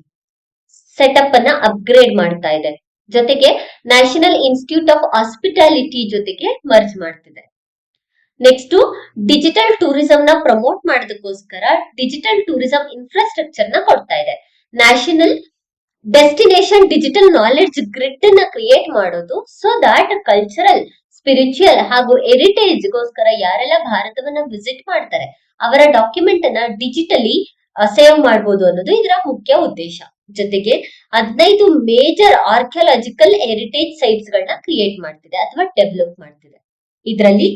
Speaker 1: ಸೆಟಪ್ ಅನ್ನ ಅಪ್ಗ್ರೇಡ್ ಮಾಡ್ತಾ ಇದೆ. ಜೊತೆಗೆ ನ್ಯಾಷನಲ್ ಇನ್ಸ್ಟಿಟ್ಯೂಟ್ ಆಫ್ ಹಾಸ್ಪಿಟಾಲಿಟಿ ಜೊತೆಗೆ ಮರ್ಜ್ ಮಾಡ್ತಿದೆ. ನೆಕ್ಸ್ಟ್ ಡಿಜಿಟಲ್ ಟೂರಿಸಂ ನ ಪ್ರಮೋಟ್ ಮಾಡೋದಕ್ಕೋಸ್ಕರ ಡಿಜಿಟಲ್ ಟೂರಿಸಂ ಇನ್ಫ್ರಾಸ್ಟ್ರಕ್ಚರ್ ನ ಕೊಡ್ತಾ ಇದೆ. National destination digital knowledge grid ನ ಕ್ರಿಯೇಟ್ ಮಾಡೋದು, ಸೊ ದಾಟ್ ಕಲ್ಚರಲ್, ಸ್ಪಿರಿಚುವಲ್ ಹಾಗೂ ಹೆರಿಟೇಜ್ ಗೋಸ್ಕರ ಯಾರೆಲ್ಲ ಭಾರತವನ್ನ ವಿಸಿಟ್ ಮಾಡ್ತಾರೆ ಅವರ ಡಾಕ್ಯುಮೆಂಟ್ ಅನ್ನ ಡಿಜಿಟಲಿ ಸೇವ್ ಮಾಡಬಹುದು ಅನ್ನೋದು ಇದರ ಮುಖ್ಯ ಉದ್ದೇಶ. ಜೊತೆಗೆ 15 ಮೇಜರ್ ಆರ್ಕಿಯಾಲಜಿಕಲ್ ಹೆರಿಟೇಜ್ ಸೈಟ್ಸ್ ಗಳನ್ನ ಕ್ರಿಯೇಟ್ ಮಾಡ್ತಿದೆ ಅಥವಾ ಡೆವಲಪ್ ಮಾಡ್ತಿದೆ. ಇದರಲ್ಲಿ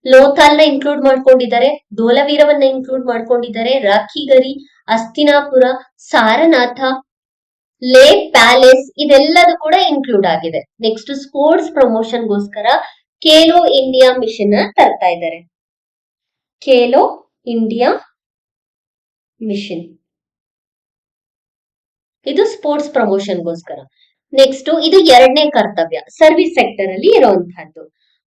Speaker 1: ಲೋಥಾಲ್ ನ ಇನ್ಕ್ಲೂಡ್ ಮಾಡ್ಕೊಂಡಿದ್ದಾರೆ, ಧೋಲವೀರವನ್ನ ಇನ್ಕ್ಲೂಡ್ ಮಾಡ್ಕೊಂಡಿದ್ದಾರೆ, ರಾಖಿಗರಿ, ಹಸ್ತಿನಾಪುರ, ಸಾರನಾಥ, ಲೇ ಪ್ಯಾಲೇಸ್ ಇದೆಲ್ಲದೂ ಕೂಡ ಇನ್ಕ್ಲೂಡ್ ಆಗಿದೆ. ನೆಕ್ಸ್ಟ್ ಸ್ಪೋರ್ಟ್ಸ್ ಪ್ರಮೋಷನ್ ಗೋಸ್ಕರ ಖೇಲೋ ಇಂಡಿಯಾ ಮಿಷನ್ ತರ್ತಾ ಇದ್ದಾರೆ. Khelo India mission. ಇದು ಸ್ಪೋರ್ಟ್ಸ್ ಪ್ರಮೋಷನ್ಗೋಸ್ಕರ. ನೆಕ್ಸ್ಟ್ ಇದು ಎರಡನೇ ಕರ್ತವ್ಯ ಸರ್ವಿಸ್ ಸೆಕ್ಟರ್ ಅಲ್ಲಿ ಇರುವಂತಹದ್ದು.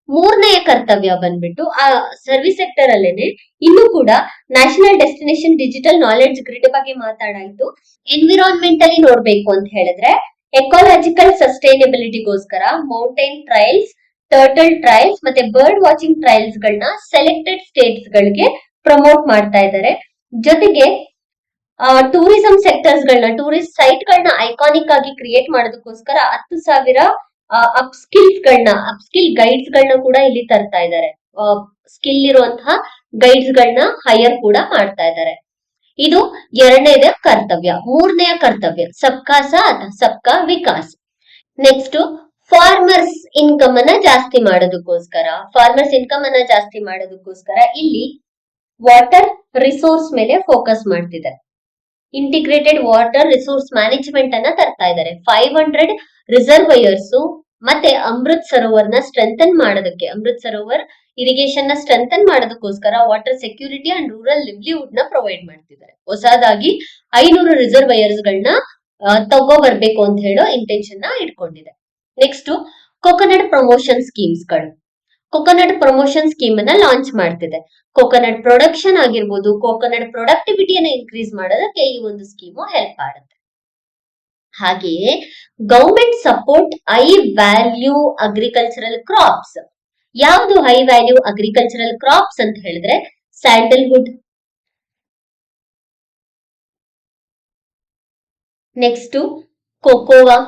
Speaker 1: ಮೂರನೆಯ ಕರ್ತವ್ಯ ಬಂದ್ಬಿಟ್ಟು ಆ ಸರ್ವಿಸ್ ಸೆಕ್ಟರ್ ಅಲ್ಲೇನೆ ಇನ್ನು ಕೂಡ national destination digital knowledge grid ಬಗ್ಗೆ ಮಾತಾಡಾಯ್ತು. ಎನ್ವಿರಾನ್ಮೆಂಟಲಿ ನೋಡ್ಬೇಕು ಅಂತ ಹೇಳಿದ್ರೆ ಎಕಾಲಜಿಕಲ್ ಸಸ್ಟೈನಬಿಲಿಟಿಗೋಸ್ಕರ ಮೌಂಟೇನ್ ಟ್ರಯಲ್ಸ್, ಟರ್ಟಲ್ ಟ್ರಯಲ್ಸ್ ಮತ್ತೆ ಬರ್ಡ್ ವಾಚಿಂಗ್ ಟ್ರಯಲ್ಸ್ ಗಳನ್ನ ಸೆಲೆಕ್ಟೆಡ್ ಸ್ಟೇಟ್ಸ್ ಗಳಿಗೆ ಪ್ರಮೋಟ್ ಮಾಡ್ತಾ ಇದ್ದಾರೆ. ಜೊತೆಗೆ ಟೂರಿಸಂ ಸೆಕ್ಟರ್ಸ್ ಗಳನ್ನ, ಟೂರಿಸ್ಟ್ ಸೈಟ್ ಗಳನ್ನ ಐಕಾನಿಕ್ ಆಗಿ ಕ್ರಿಯೇಟ್ ಮಾಡೋದಕ್ಕೋಸ್ಕರ 10,000 ಅಪ್ಸ್ಕಿಲ್ ಗೈಡ್ಸ್ ಗಳನ್ನ ಕೂಡ ಇಲ್ಲಿ ತರ್ತಾ ಇದ್ದಾರೆ. ಸ್ಕಿಲ್ ಇರುವಂತಹ ಗೈಡ್ಸ್ ಗಳನ್ನ ಹೈಯರ್ ಕೂಡ ಮಾಡ್ತಾ ಇದ್ದಾರೆ. ಇದು ಎರಡನೇದ ಕರ್ತವ್ಯ. ಮೂರನೆಯ ಕರ್ತವ್ಯ ಸಬ್ಕಾ ಸಾಥ್ ಸಬ್ಕಾ ವಿಕಾಸ್. ನೆಕ್ಸ್ಟ್ ಫಾರ್ಮರ್ಸ್ ಇನ್ಕಮ್ ಅನ್ನ ಜಾಸ್ತಿ ಮಾಡೋದಕ್ಕೋಸ್ಕರ ಇಲ್ಲಿ ವಾಟರ್ ರಿಸೋರ್ಸ್ ಮೇಲೆ ಫೋಕಸ್ ಮಾಡ್ತಿದೆ. ಇಂಟಿಗ್ರೇಟೆಡ್ ವಾಟರ್ ರಿಸೋರ್ಸ್ ಮ್ಯಾನೇಜ್ಮೆಂಟ್ ಅನ್ನ ತರ್ತಾ ಇದ್ದಾರೆ. 500 ರಿಸರ್ವೈಯರ್ಸ್ ಮತ್ತೆ ಅಮೃತ್ ಸರೋವರ್ನ ಸ್ಟ್ರೆಂಥನ್ ಮಾಡೋದಕ್ಕೆ, ಅಮೃತ್ ಸರೋವರ್ ಇರಿಗೇಷನ್ ನ ಸ್ಟ್ರೆಂಥನ್ ಮಾಡೋದಕ್ಕೋಸ್ಕರ ವಾಟರ್ ಸೆಕ್ಯೂರಿಟಿ ಅಂಡ್ ರೂರಲ್ ಲಿವ್ಲಿಹುಡ್ ನ ಪ್ರೊವೈಡ್ ಮಾಡ್ತಿದ್ದಾರೆ. ಹೊಸದಾಗಿ 500 ರಿಸರ್ವೈಯರ್ಸ್ ಗಳನ್ನ ತಗೋ ಬರ್ಬೇಕು ಅಂತ ಹೇಳೋ ಇಂಟೆನ್ಷನ್ ನ ಇಟ್ಕೊಂಡಿದೆ. ನೆಕ್ಸ್ಟ್ ಕೊಕೊನಟ್ ಪ್ರಮೋಷನ್ ಸ್ಕೀಮ್ಸ್ ಗಳು. ಕೊಕೊನಟ್ ಪ್ರಮೋಷನ್ ಸ್ಕೀಮ್ ಅನ್ನ ಲಾಂಚ್ ಮಾಡ್ತಿದೆ. ಕೊಕೊನಟ್ ಪ್ರೊಡಕ್ಷನ್ ಆಗಿರ್ಬೋದು, ಕೊಕೊನಟ್ ಪ್ರೊಡಕ್ಟಿವಿಟಿಯನ್ನ ಇನ್ಕ್ರೀಸ್ ಮಾಡೋದಕ್ಕೆ ಈ ಒಂದು ಸ್ಕೀಮು ಹೆಲ್ಪ್ ಮಾಡುತ್ತೆ. ಹಾಗೆಯೇ government support high value agricultural crops. ಯಾವುದು ಹೈ ವ್ಯಾಲ್ಯೂ ಅಗ್ರಿಕಲ್ಚರಲ್ ಕ್ರಾಪ್ಸ್ ಅಂತ ಹೇಳಿದ್ರೆ ಸ್ಯಾಂಡಲ್ವುಡ್, ನೆಕ್ಸ್ಟ್ ಕೊಕೋವಾ,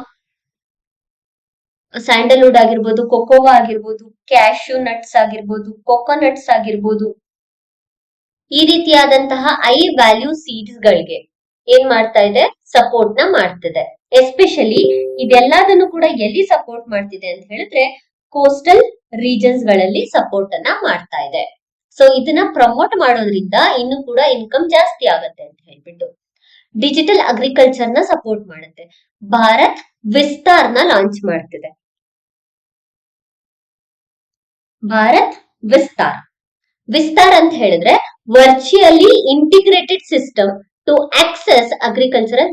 Speaker 1: ಸ್ಯಾಂಡಲ್ವುಡ್ ಆಗಿರ್ಬೋದು, ಕೊಕೋವಾ ಆಗಿರ್ಬೋದು, ಕ್ಯಾಶ್ಯೂ ನಟ್ಸ್ ಆಗಿರ್ಬೋದು, ಕೊಕೊನಟ್ಸ್ ಆಗಿರ್ಬೋದು, ಈ ರೀತಿಯಾದಂತಹ ಹೈ ವ್ಯಾಲ್ಯೂ ಸೀಡ್ಸ್ ಗಳಿಗೆ ಏನ್ ಮಾಡ್ತಾ ಇದೆ, ಸಪೋರ್ಟ್ ನ ಮಾಡ್ತಿದೆ. ಎಸ್ಪೆಷಲಿ ಇದೆಲ್ಲದನ್ನು ಕೂಡ ಎಲ್ಲಿ ಸಪೋರ್ಟ್ ಮಾಡ್ತಿದೆ ಅಂತ ಹೇಳಿದ್ರೆ ಕೋಸ್ಟಲ್ ರೀಜನ್ಸ್ ಗಳಲ್ಲಿ ಸಪೋರ್ಟ್ ಅನ್ನ ಮಾಡ್ತಾ ಇದೆ. ಸೊ ಇದನ್ನ ಪ್ರಮೋಟ್ ಮಾಡೋದ್ರಿಂದ ಇನ್ನು ಕೂಡ ಇನ್ಕಮ್ ಜಾಸ್ತಿ ಆಗತ್ತೆ ಅಂತ ಹೇಳ್ಬಿಟ್ಟು ಡಿಜಿಟಲ್ ಅಗ್ರಿಕಲ್ಚರ್ ನ ಸಪೋರ್ಟ್ ಮಾಡುತ್ತೆ. ಭಾರತ್ ವಿಸ್ತಾರ್ ನ ಲಾಂಚ್ ಮಾಡ್ತಿದೆ. ಭಾರತ್ ವಿಸ್ತಾರ್ ಅಂತ ಹೇಳಿದ್ರೆ virtually integrated system to access agricultural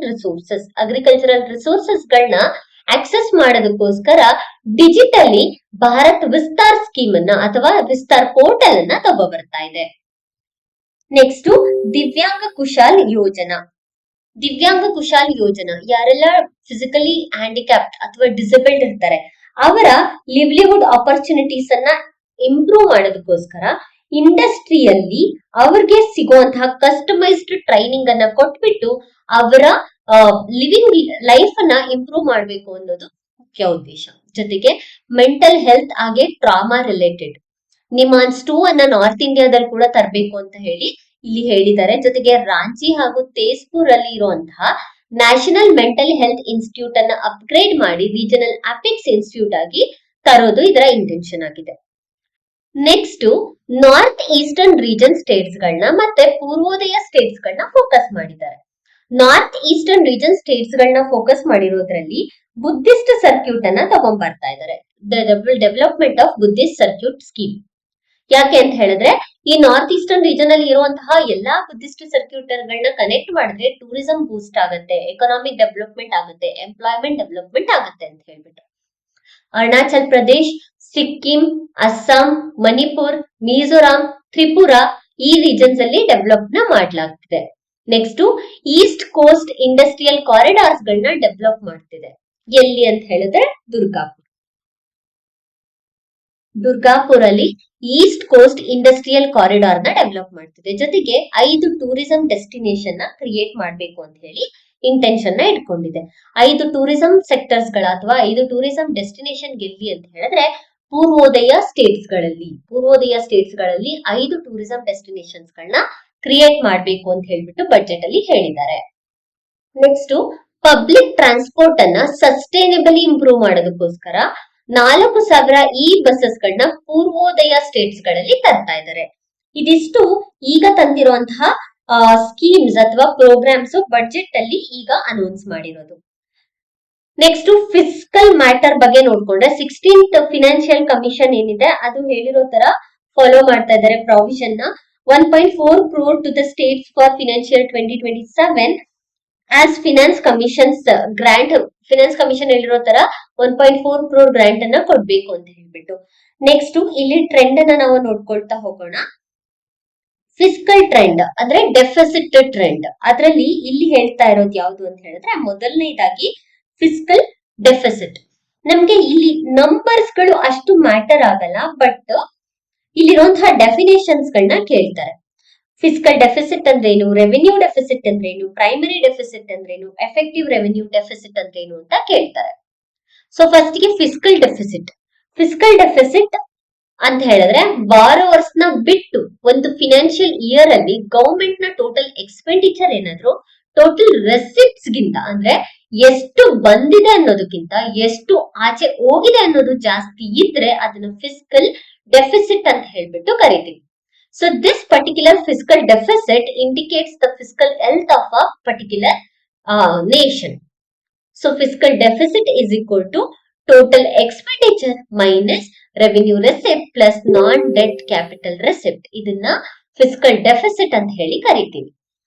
Speaker 1: resources ಗಳನ್ನ ಆಕ್ಸೆಸ್ ಮಾಡೋದಕ್ಕೋಸ್ಕರ ಡಿಜಿಟಲಿ ಭಾರತ್ ವಿಸ್ತಾರ್ ಸ್ಕೀಮ್ ಅನ್ನ ಅಥವಾ ವಿಸ್ತಾರ್ ಪೋರ್ಟಲ್ ಅನ್ನ ತಗೋ ಬರ್ತಾ ಇದೆ. ನೆಕ್ಸ್ಟ್ ದಿವ್ಯಾಂಗ ಕುಶಾಲ್ ಯೋಜನಾ ಯಾರೆಲ್ಲ ಫಿಸಿಕಲಿ ಹ್ಯಾಂಡಿಕ್ಯಾಪ್ಟ್ ಅಥವಾ ಡಿಸೇಬಲ್ಡ್ ಇರ್ತಾರೆ ಅವರ ಲಿವ್ಲಿಹುಡ್ ಆಪರ್ಚುನಿಟೀಸ್ ಅನ್ನ ಇಂಪ್ರೂವ್ ಮಾಡೋದಕ್ಕೋಸ್ಕರ ಇಂಡಸ್ಟ್ರಿಯಲ್ಲಿ ಅವ್ರಿಗೆ ಸಿಗುವಂತಹ ಕಸ್ಟಮೈಸ್ಡ್ ಟ್ರೈನಿಂಗ್ ಅನ್ನ ಕೊಟ್ಬಿಟ್ಟು ಅವರ ಲಿವಿಂಗ್ ಲೈಫ್ ಅನ್ನ ಇಂಪ್ರೂವ್ ಮಾಡಬೇಕು ಅನ್ನೋದು ಮುಖ್ಯ ಉದ್ದೇಶ. ಜೊತೆಗೆ ಮೆಂಟಲ್ ಹೆಲ್ತ್ ಹಾಗೆ ಟ್ರಾಮಾ ರಿಲೇಟೆಡ್ ನಿಮಾನ್ಸ್ 2 ಅನ್ನ ನಾರ್ತ್ ಇಂಡಿಯಾದಲ್ಲಿ ಕೂಡ ತರಬೇಕು ಅಂತ ಹೇಳಿ ಇಲ್ಲಿ ಹೇಳಿದ್ದಾರೆ. ಜೊತೆಗೆ ರಾಂಚಿ ಹಾಗೂ ತೇಜ್ಪುರ್ ಅಲ್ಲಿ ಇರುವಂತಹ ನ್ಯಾಷನಲ್ ಮೆಂಟಲ್ ಹೆಲ್ತ್ ಇನ್ಸ್ಟಿಟ್ಯೂಟ್ ಅನ್ನ ಅಪ್ಗ್ರೇಡ್ ಮಾಡಿ ರೀಜನಲ್ ಅಪಿಕ್ಸ್ ಇನ್ಸ್ಟಿಟ್ಯೂಟ್ ಆಗಿ ತರೋದು ಇದರ ಇಂಟೆನ್ಷನ್ ಆಗಿದೆ. Next north eastern region States ಗಳನ್ನ ಮತ್ತೆ ಪೂರ್ವೋದಯ ಸ್ಟೇಟ್ಸ್ ಗಳನ್ನ ಫೋಕಸ್ ಮಾಡಿದ್ದಾರೆ. ನಾರ್ತ್ ಈಸ್ಟರ್ನ್ ರೀಜನ್ ಸ್ಟೇಟ್ಸ್ ಗಳನ್ನ ಫೋಕಸ್ ಮಾಡಿರೋದ್ರಲ್ಲಿ ಬುದ್ಧಿಸ್ಟ್ ಸರ್ಕ್ಯೂಟ್ ಅನ್ನ ತಗೊಂಡ್ ಬರ್ತಾ ಇದ್ದಾರೆ. Development of Buddhist circuit scheme. ಯಾಕೆ ಅಂತ ಹೇಳಿದ್ರೆ ಈ ನಾರ್ತ್ ಈಸ್ಟರ್ನ್ ರೀಜನ್ ಅಲ್ಲಿ ಇರುವಂತಹ ಎಲ್ಲಾ ಬುದ್ಧಿಸ್ಟ್ ಸರ್ಕ್ಯೂಟ್ ಗಳನ್ನ ಕನೆಕ್ಟ್ ಮಾಡಿದ್ರೆ ಟೂರಿಸಂ ಬೂಸ್ಟ್ ಆಗುತ್ತೆ, ಎಕನಾಮಿಕ್ ಡೆವಲಪ್ಮೆಂಟ್ ಆಗುತ್ತೆ, ಎಂಪ್ಲಾಯ್ಮೆಂಟ್ ಡೆವಲಪ್ಮೆಂಟ್ ಆಗುತ್ತೆ ಅಂತ ಹೇಳ್ಬಿಟ್ಟು ಅರುಣಾಚಲ್ ಪ್ರದೇಶ್, ಸಿಕ್ಕಿಂ, ಅಸ್ಸಾಂ, ಮಣಿಪುರ್, ಮಿಜೋರಾಂ, ತ್ರಿಪುರಾ ಈ ರೀಜನ್ಸ್ ಅಲ್ಲಿ ಡೆವಲಪ್ ನ ಮಾಡಲಾಗ್ತಿದೆ. Next east coast industrial corridors ಗಳನ್ನ ಡೆವಲಪ್ ಮಾಡ್ತಿದೆ. ಎಲ್ಲಿ ಅಂತ ಹೇಳಿದ್ರೆ ದುರ್ಗಾಪುರ್ ಅಲ್ಲಿ ಈಸ್ಟ್ ಕೋಸ್ಟ್ ಇಂಡಸ್ಟ್ರಿಯಲ್ ಕಾರಿಡಾರ್ ನ ಡೆವಲಪ್ ಮಾಡ್ತಿದೆ. ಜೊತೆಗೆ 5 ಟೂರಿಸಂ ಡೆಸ್ಟಿನೇಷನ್ ನ ಕ್ರಿಯೇಟ್ ಮಾಡ್ಬೇಕು ಅಂತ ಹೇಳಿ ಇಂಟೆನ್ಷನ್ ನ ಇಟ್ಕೊಂಡಿದೆ. 5 ಟೂರಿಸಂ ಸೆಕ್ಟರ್ಸ್ ಗಳ ಅಥವಾ 5 ಟೂರಿಸಂ ಡೆಸ್ಟಿನೇಷನ್ ಗೆಲ್ಲಿ ಅಂತ ಹೇಳಿದ್ರೆ ಪೂರ್ವೋದಯ ಸ್ಟೇಟ್ಸ್ ಗಳಲ್ಲಿ 5 ಟೂರಿಸಂ ಡೆಸ್ಟಿನೇಷನ್ಸ್ ಗಳನ್ನ ಕ್ರಿಯೇಟ್ ಮಾಡ್ಬೇಕು ಅಂತ ಹೇಳ್ಬಿಟ್ಟು ಬಜೆಟ್ ಅಲ್ಲಿ ಹೇಳಿದ್ದಾರೆ. ನೆಕ್ಸ್ಟ್ ಪಬ್ಲಿಕ್ ಟ್ರಾನ್ಸ್ಪೋರ್ಟ್ ಅನ್ನ ಸಸ್ಟೈನಬಲಿ ಇಂಪ್ರೂವ್ ಮಾಡೋದಕ್ಕೋಸ್ಕರ 4,000 ಇ ಬಸ್ಸಸ್ ಗಳನ್ನ ಪೂರ್ವೋದಯ ಸ್ಟೇಟ್ಸ್ ಗಳಲ್ಲಿ ತರ್ತಾ ಇದ್ದಾರೆ. ಇದಿಷ್ಟು ಈಗ ತಂದಿರುವಂತಹ ಸ್ಕೀಮ್ಸ್ ಅಥವಾ ಪ್ರೋಗ್ರಾಮ್ಸ್ ಬಜೆಟ್ ಅಲ್ಲಿ ಈಗ ಅನೌನ್ಸ್ ಮಾಡಿರೋದು. ನೆಕ್ಸ್ಟ್ ಫಿಸ್ಕಲ್ ಮ್ಯಾಟರ್ ಬಗ್ಗೆ ನೋಡ್ಕೊಂಡ್ರೆ 16th ಫಿನಾನ್ಷಿಯಲ್ ಕಮಿಷನ್ ಏನಿದೆ ಅದು ಹೇಳಿರೋ ತರ ಫಾಲೋ ಮಾಡ್ತಾ ಇದ್ದಾರೆ ಪ್ರಾವಿಷನ್ ನ. 1.4 crore to the states for financial 2027 as finance commissions grant. Finance commission ಹೇಳಿರೋ ತರ 1.4 crore ಗ್ರಾಂಟ್ ಅನ್ನ ಕೊಡ್ಬೇಕು ಅಂತ ಹೇಳ್ಬಿಟ್ಟು. ನೆಕ್ಸ್ಟ್ ಇಲ್ಲಿ ಟ್ರೆಂಡ್ ಅನ್ನ ನಾವು ನೋಡ್ಕೊಳ್ತಾ ಹೋಗೋಣ. ಫಿಸ್ಕಲ್ ಟ್ರೆಂಡ್ ಅಂದ್ರೆ ಡೆಫಿಸಿಟ್ ಟ್ರೆಂಡ್. ಅದರಲ್ಲಿ ಇಲ್ಲಿ ಹೇಳ್ತಾ ಇರೋದು ಯಾವುದು ಅಂತ ಹೇಳಿದ್ರೆ ಮೊದಲನೇದಾಗಿ ಫಿಸ್ಕಲ್ ಡೆಫಿಸಿಟ್. ನಮ್ಗೆ ಇಲ್ಲಿ ನಂಬರ್ಸ್ ಗಳು ಅಷ್ಟು ಮ್ಯಾಟರ್ ಆಗಲ್ಲ, ಬಟ್ ಇಲ್ಲಿರುವಂತಹ ಡೆಫಿನೇಷನ್ಸ್ ಗಳನ್ನ ಕೇಳ್ತಾರೆ. ಫಿಸ್ಕಲ್ ಡೆಫಿಸಿಟ್ ಅಂದ್ರೇನು, ರೆವೆನ್ಯೂ ಡೆಫಿಸಿಟ್ ಅಂದ್ರೇನು, ಪ್ರೈಮರಿ ಡೆಫಿಸಿಟ್ ಅಂದ್ರೇನು, ಎಫೆಕ್ಟಿವ್ ರೆವೆನ್ಯೂ ಡೆಫಿಸಿಟ್ ಅಂದ್ರೇನು ಅಂತ ಕೇಳ್ತಾರೆ. ಸೊ ಫಸ್ಟ್ ಗೆ ಫಿಸ್ಕಲ್ ಡೆಫಿಸಿಟ್. ಫಿಸ್ಕಲ್ ಡೆಫಿಸಿಟ್ ಅಂತ ಹೇಳಿದ್ರೆ ಬಾರೋವರ್ಸ್ ನ ಬಿಟ್ಟು ಒಂದು ಫಿನಾನ್ಷಿಯಲ್ ಇಯರ್ ಅಲ್ಲಿ ಗವರ್ಮೆಂಟ್ ನ ಟೋಟಲ್ ಎಕ್ಸ್ಪೆಂಡಿಚರ್ ಏನಾದ್ರು ಟೋಟಲ್ ರೆಸಿಪ್ಟ್ಸ್ ಗಿಂತ ಅಂದ್ರೆ ಎಷ್ಟು ಬಂದಿದೆ ಅನ್ನೋದಕ್ಕಿಂತ ಎಷ್ಟು ಆಚೆ ಹೋಗಿದೆ ಅನ್ನೋದು ಜಾಸ್ತಿ ಇದ್ರೆ ಅದನ್ನ ಫಿಸ್ಕಲ್ ಡೆಫಿಸಿಟ್ ಅಂತ ಹೇಳ್ಬಿಟ್ಟು ಕರಿತೀವಿ. So this particular fiscal deficit indicates the fiscal health of a particular nation. So fiscal deficit is equal to total expenditure minus revenue receipt plus non-debt capital receipt. ಇದನ್ನ fiscal deficit ಅಂತ ಹೇಳಿ ಕರಿತೀವಿ.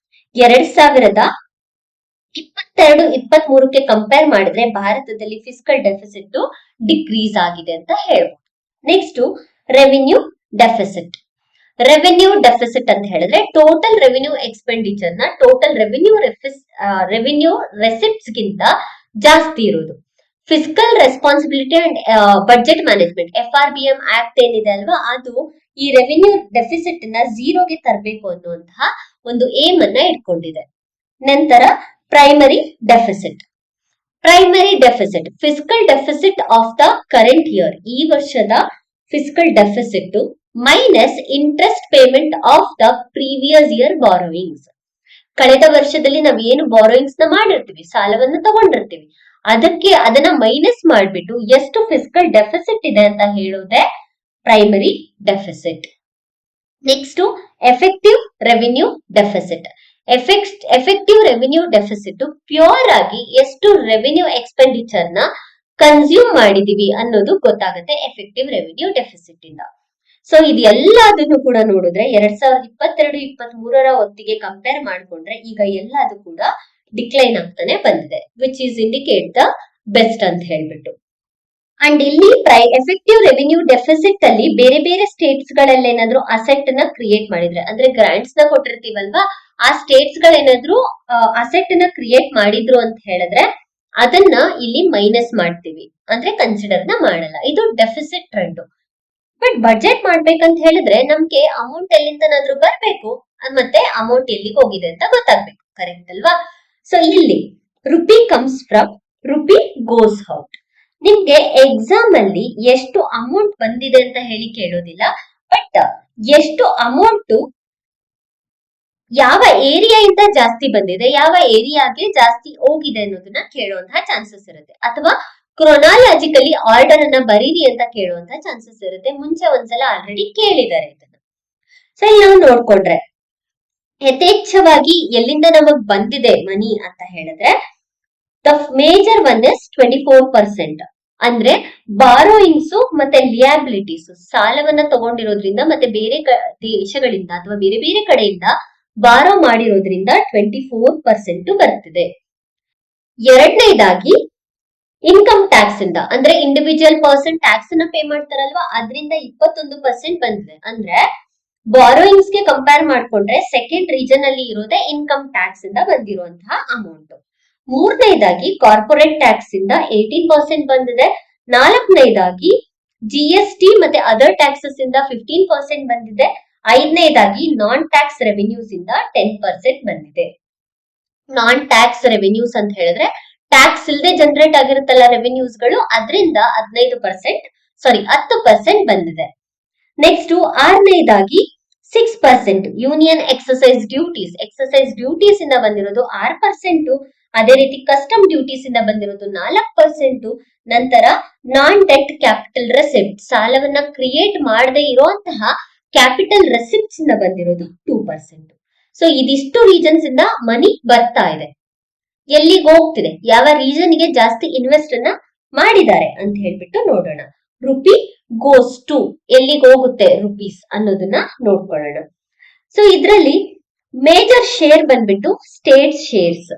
Speaker 1: 2022-23ಕ್ಕೆ compare ಮಾಡಿದ್ರೆ ಭಾರತದಲ್ಲಿ fiscal deficit decrease ಆಗಿದೆ ಅಂತ ಹೇಳ್ಬೋದು. Next revenue deficit. Revenue deficit ಅಂತ ಹೇಳಿದ್ರೆ ಟೋಟಲ್ ರೆವೆನ್ಯೂ ಎಕ್ಸ್ಪೆಂಡಿಚರ್ ನ ಟೋಟಲ್ ರೆವೆನ್ಯೂ ರೆಸಿಪ್ಟ್ಸ್ ಗಿಂತ ಜಾಸ್ತಿ ಇರೋದು. Fiscal responsibility and budget management FRBM act ಏನಿದೆ ಅಲ್ವಾ, ಅದು ಈ ರೆವೆನ್ಯೂ ಡೆಫಿಸಿಟ್ ನ ಝೀರೋಗೆ ತರಬೇಕು ಅನ್ನುವಂತಹ ಒಂದು ಏಮ್ ಅನ್ನ ಇಟ್ಕೊಂಡಿದೆ. ನಂತರ primary deficit. Primary deficit fiscal deficit of the current year. ಈ ವರ್ಷದ fiscal deficit minus interest payment of the previous year borrowings. ಕಳೆದ ವರ್ಷದಲ್ಲಿ ನಾವು ಏನು ಬಾರೋಯಿಂಗ್ಸ್ ನ ಮಾಡಿರ್ತೀವಿ, ಸಾಲವನ್ನು ತಗೊಂಡಿರ್ತೀವಿ, ಅದನ್ನ ಮೈನಸ್ ಮಾಡ್ಬಿಟ್ಟು ಎಷ್ಟು ಫಿಸ್ಕಲ್ ಡೆಫಿಸಿಟ್ ಇದೆ ಅಂತ ಹೇಳೋದೇ primary deficit. Next effective revenue deficit. Effective revenue deficit pure ಆಗಿ ಎಷ್ಟು ರೆವಿನ್ಯೂ ಎಕ್ಸ್ಪೆಂಡಿಚರ್ ನ ಕನ್ಸ್ಯೂಮ್ ಮಾಡಿದೀವಿ ಅನ್ನೋದು ಗೊತ್ತಾಗುತ್ತೆ ಎಫೆಕ್ಟಿವ್ ರೆವಿನ್ಯೂ ಡೆಫಿಸಿಟ್ ಇಂದ. ಸೊ ಇದೆಲ್ಲದನ್ನು ಕೂಡ ನೋಡಿದ್ರೆ 2022-23ರ ಹೊತ್ತಿಗೆ ಕಂಪೇರ್ ಮಾಡ್ಕೊಂಡ್ರೆ ಈಗ ಎಲ್ಲದು ಕೂಡ ಡಿಕ್ಲೈನ್ ಆಗ್ತಾನೆ ಬಂದಿದೆ, which is indicate the best ಅಂತ ಹೇಳ್ಬಿಟ್ಟು. ಅಂಡ್ ಇಲ್ಲಿ ಎಫೆಕ್ಟಿವ್ ರೆವಿನ್ಯೂ ಡೆಫಿಸಿಟ್ ಅಲ್ಲಿ ಬೇರೆ ಬೇರೆ ಸ್ಟೇಟ್ಸ್ ಗಳಲ್ಲಿ ಏನಾದ್ರು ಅಸೆಟ್ ನ ಕ್ರಿಯೇಟ್ ಮಾಡಿದ್ರೆ, ಅಂದ್ರೆ ಗ್ರಾಂಟ್ಸ್ ನ ಕೊಟ್ಟಿರ್ತೀವಲ್ವಾ, ಆ ಸ್ಟೇಟ್ಸ್ ಗಳೇನಾದ್ರು ಅಸೆಟ್ ನ ಕ್ರಿಯೇಟ್ ಮಾಡಿದ್ರು ಅಂತ ಹೇಳಿದ್ರೆ ಅದನ್ನ ಇಲ್ಲಿ ಮೈನಸ್ ಮಾಡ್ತೀವಿ, ಅಂದ್ರೆ ಕನ್ಸಿಡರ್ ನ ಮಾಡಲ್ಲ. ಇದು ಡೆಫಿಸಿಟ್ ಟ್ರೆಂಡ್. ಬಟ್ ಬಜೆಟ್ ಮಾಡ್ಬೇಕಂತ ಹೇಳಿದ್ರೆ ನಮ್ಗೆ ಅಮೌಂಟ್ ಎಲ್ಲಿಂದನಾದ್ರೂ ಬರ್ಬೇಕು, ಮತ್ತೆ ಅಮೌಂಟ್ ಎಲ್ಲಿಗೆ ಹೋಗಿದೆ ಅಂತ ಗೊತ್ತಾಗ್ಬೇಕು, ಕರೆಕ್ಟ್ ಅಲ್ವಾ? ಸೊ ಇಲ್ಲಿ rupee comes from rupee goes out. ನಿಮ್ಗೆ ಎಕ್ಸಾಮ್ ಅಲ್ಲಿ ಎಷ್ಟು ಅಮೌಂಟ್ ಬಂದಿದೆ ಅಂತ ಹೇಳಿ ಕೇಳೋದಿಲ್ಲ, ಬಟ್ ಎಷ್ಟು ಅಮೌಂಟ್ ಯಾವ ಏರಿಯಾಯಿಂದ ಜಾಸ್ತಿ ಬಂದಿದೆ, ಯಾವ ಏರಿಯಾಗೆ ಜಾಸ್ತಿ ಹೋಗಿದೆ ಅನ್ನೋದನ್ನ ಕೇಳುವಂತಹ ಚಾನ್ಸಸ್ ಇರುತ್ತೆ. ಅಥವಾ ಕ್ರೊನಾಲಜಿಕಲಿ ಆರ್ಡರ್ ಅನ್ನ ಬರೀರಿ ಅಂತ ಕೇಳುವಂತ ಚಾನ್ಸಸ್ ಇರುತ್ತೆ. ಮುಂಚೆ ಒಂದ್ಸಲ ಆಲ್ರೆಡಿ ಕೇಳಿದ್ದಾರೆ ಇದನ್ನ. ಸೊ ಇಲ್ಲಿ ನಾವು ನೋಡ್ಕೊಂಡ್ರೆ ಯಥೇಚ್ಛವಾಗಿ ಎಲ್ಲಿಂದ ನಮಗ್ ಬಂದಿದೆ ಮನಿ ಅಂತ ಹೇಳಿದ್ರೆ ದ ಮೇಜರ್ ಒನ್ ಇಸ್ 24%. ಅಂದ್ರೆ ಬಾರೋಯಿಂಗ್ಸ್ ಮತ್ತೆ ಲಿಯಾಬಿಲಿಟೀಸ್, ಸಾಲವನ್ನ ತಗೊಂಡಿರೋದ್ರಿಂದ ಮತ್ತೆ ಬೇರೆ ದೇಶಗಳಿಂದ ಅಥವಾ ಬೇರೆ ಬೇರೆ ಕಡೆಯಿಂದ ಬಾರೋ ಮಾಡಿರೋದ್ರಿಂದ 24% ಬರ್ತಿದೆ. ಎರಡನೇದಾಗಿ ಇನ್ಕಮ್ ಟ್ಯಾಕ್ಸ್ ಇಂದ, ಅಂದ್ರೆ ಇಂಡಿವಿಜುವಲ್ ಪರ್ಸನ್ ಟ್ಯಾಕ್ಸ್ ಅನ್ನ ಪೇ ಮಾಡ್ತಾರಲ್ವಾ, ಅದರಿಂದ 21% ಬಂದಿದೆ. ಅಂದ್ರೆ ಬಾರೋಯಿಂಗ್ಸ್ ಗೆ ಕಂಪೇರ್ ಮಾಡ್ಕೊಂಡ್ರೆ ಸೆಕೆಂಡ್ ರೀಜನ್ ಅಲ್ಲಿ ಇರೋದೇ ಇನ್ಕಮ್ ಟ್ಯಾಕ್ಸ್ ಇಂದ ಬಂದಿರುವಂತಹ ಅಮೌಂಟ್. ಮೂರನೇದಾಗಿ ಕಾರ್ಪೊರೇಟ್ ಟ್ಯಾಕ್ಸ್ ಇಂದ 18% ಬಂದಿದೆ. ನಾಲ್ಕನೇದಾಗಿ GST ಮತ್ತೆ ಅದರ್ ಟ್ಯಾಕ್ಸಸ್ ಇಂದ 15% ಬಂದಿದೆ. ಐದನೇದಾಗಿ ನಾನ್ ಟ್ಯಾಕ್ಸ್ ರೆವೆನ್ಯೂಸ್ ಇಂದ 10% ಬಂದಿದೆ. ನಾನ್ ಟ್ಯಾಕ್ಸ್ ರೆವೆನ್ಯೂಸ್ ಅಂತ ಹೇಳಿದ್ರೆ ಟ್ಯಾಕ್ಸ್ ಇಲ್ಲದೆ ಜನರೇಟ್ ಆಗಿರುತ್ತಲ್ಲ ರೆವೆನ್ಯೂಸ್ ಗಳು, ಅದರಿಂದ 10% ಬಂದಿದೆ. ನೆಕ್ಸ್ಟ್ ಆರನೇದಾಗಿ 6% ಯೂನಿಯನ್ ಎಕ್ಸರ್ಸೈಸ್ ಡ್ಯೂಟೀಸ್ ಇಂದ ಬಂದಿರೋದು 6%. ಅದೇ ರೀತಿ ಕಸ್ಟಮ್ ಡ್ಯೂಟೀಸ್ ಇಂದ ಬಂದಿರೋದು 4%. ನಂತರ ನಾನ್ ಡೆಟ್ ಕ್ಯಾಪಿಟಲ್ ರೆಸಿಪ್ಟ್, ಸಾಲವನ್ನ ಕ್ರಿಯೇಟ್ ಮಾಡದೆ ಇರುವಂತಹ ಕ್ಯಾಪಿಟಲ್ ರೆಸಿಪ್ಟ್ಸ್ ಇಂದ ಬಂದಿರೋದು 2%. ಸೊ ಇದಿಷ್ಟು ರೀಜನ್ಸ್ ಇಂದ ಮನಿ ಬರ್ತಾ ಇದೆ. ಎಲ್ಲಿಗೆ ಹೋಗ್ತಿದೆ, ಯಾವ ರೀಜನ್ ಗೆ ಜಾಸ್ತಿ ಇನ್ವೆಸ್ಟ್ ಅನ್ನ ಮಾಡಿದ್ದಾರೆ ಅಂತ ಹೇಳ್ಬಿಟ್ಟು ನೋಡೋಣ. ರುಪಿ ಗೋಸ್ ಟು ಎಲ್ಲಿಗೆ ಹೋಗುತ್ತೆ ರುಪೀಸ್ ಅನ್ನೋದನ್ನ ನೋಡ್ಕೊಳ್ಳೋಣ. ಸೊ ಇದರಲ್ಲಿ ಮೇಜರ್ ಶೇರ್ ಬಂದ್ಬಿಟ್ಟು ಸ್ಟೇಟ್ ಶೇರ್ಸ್.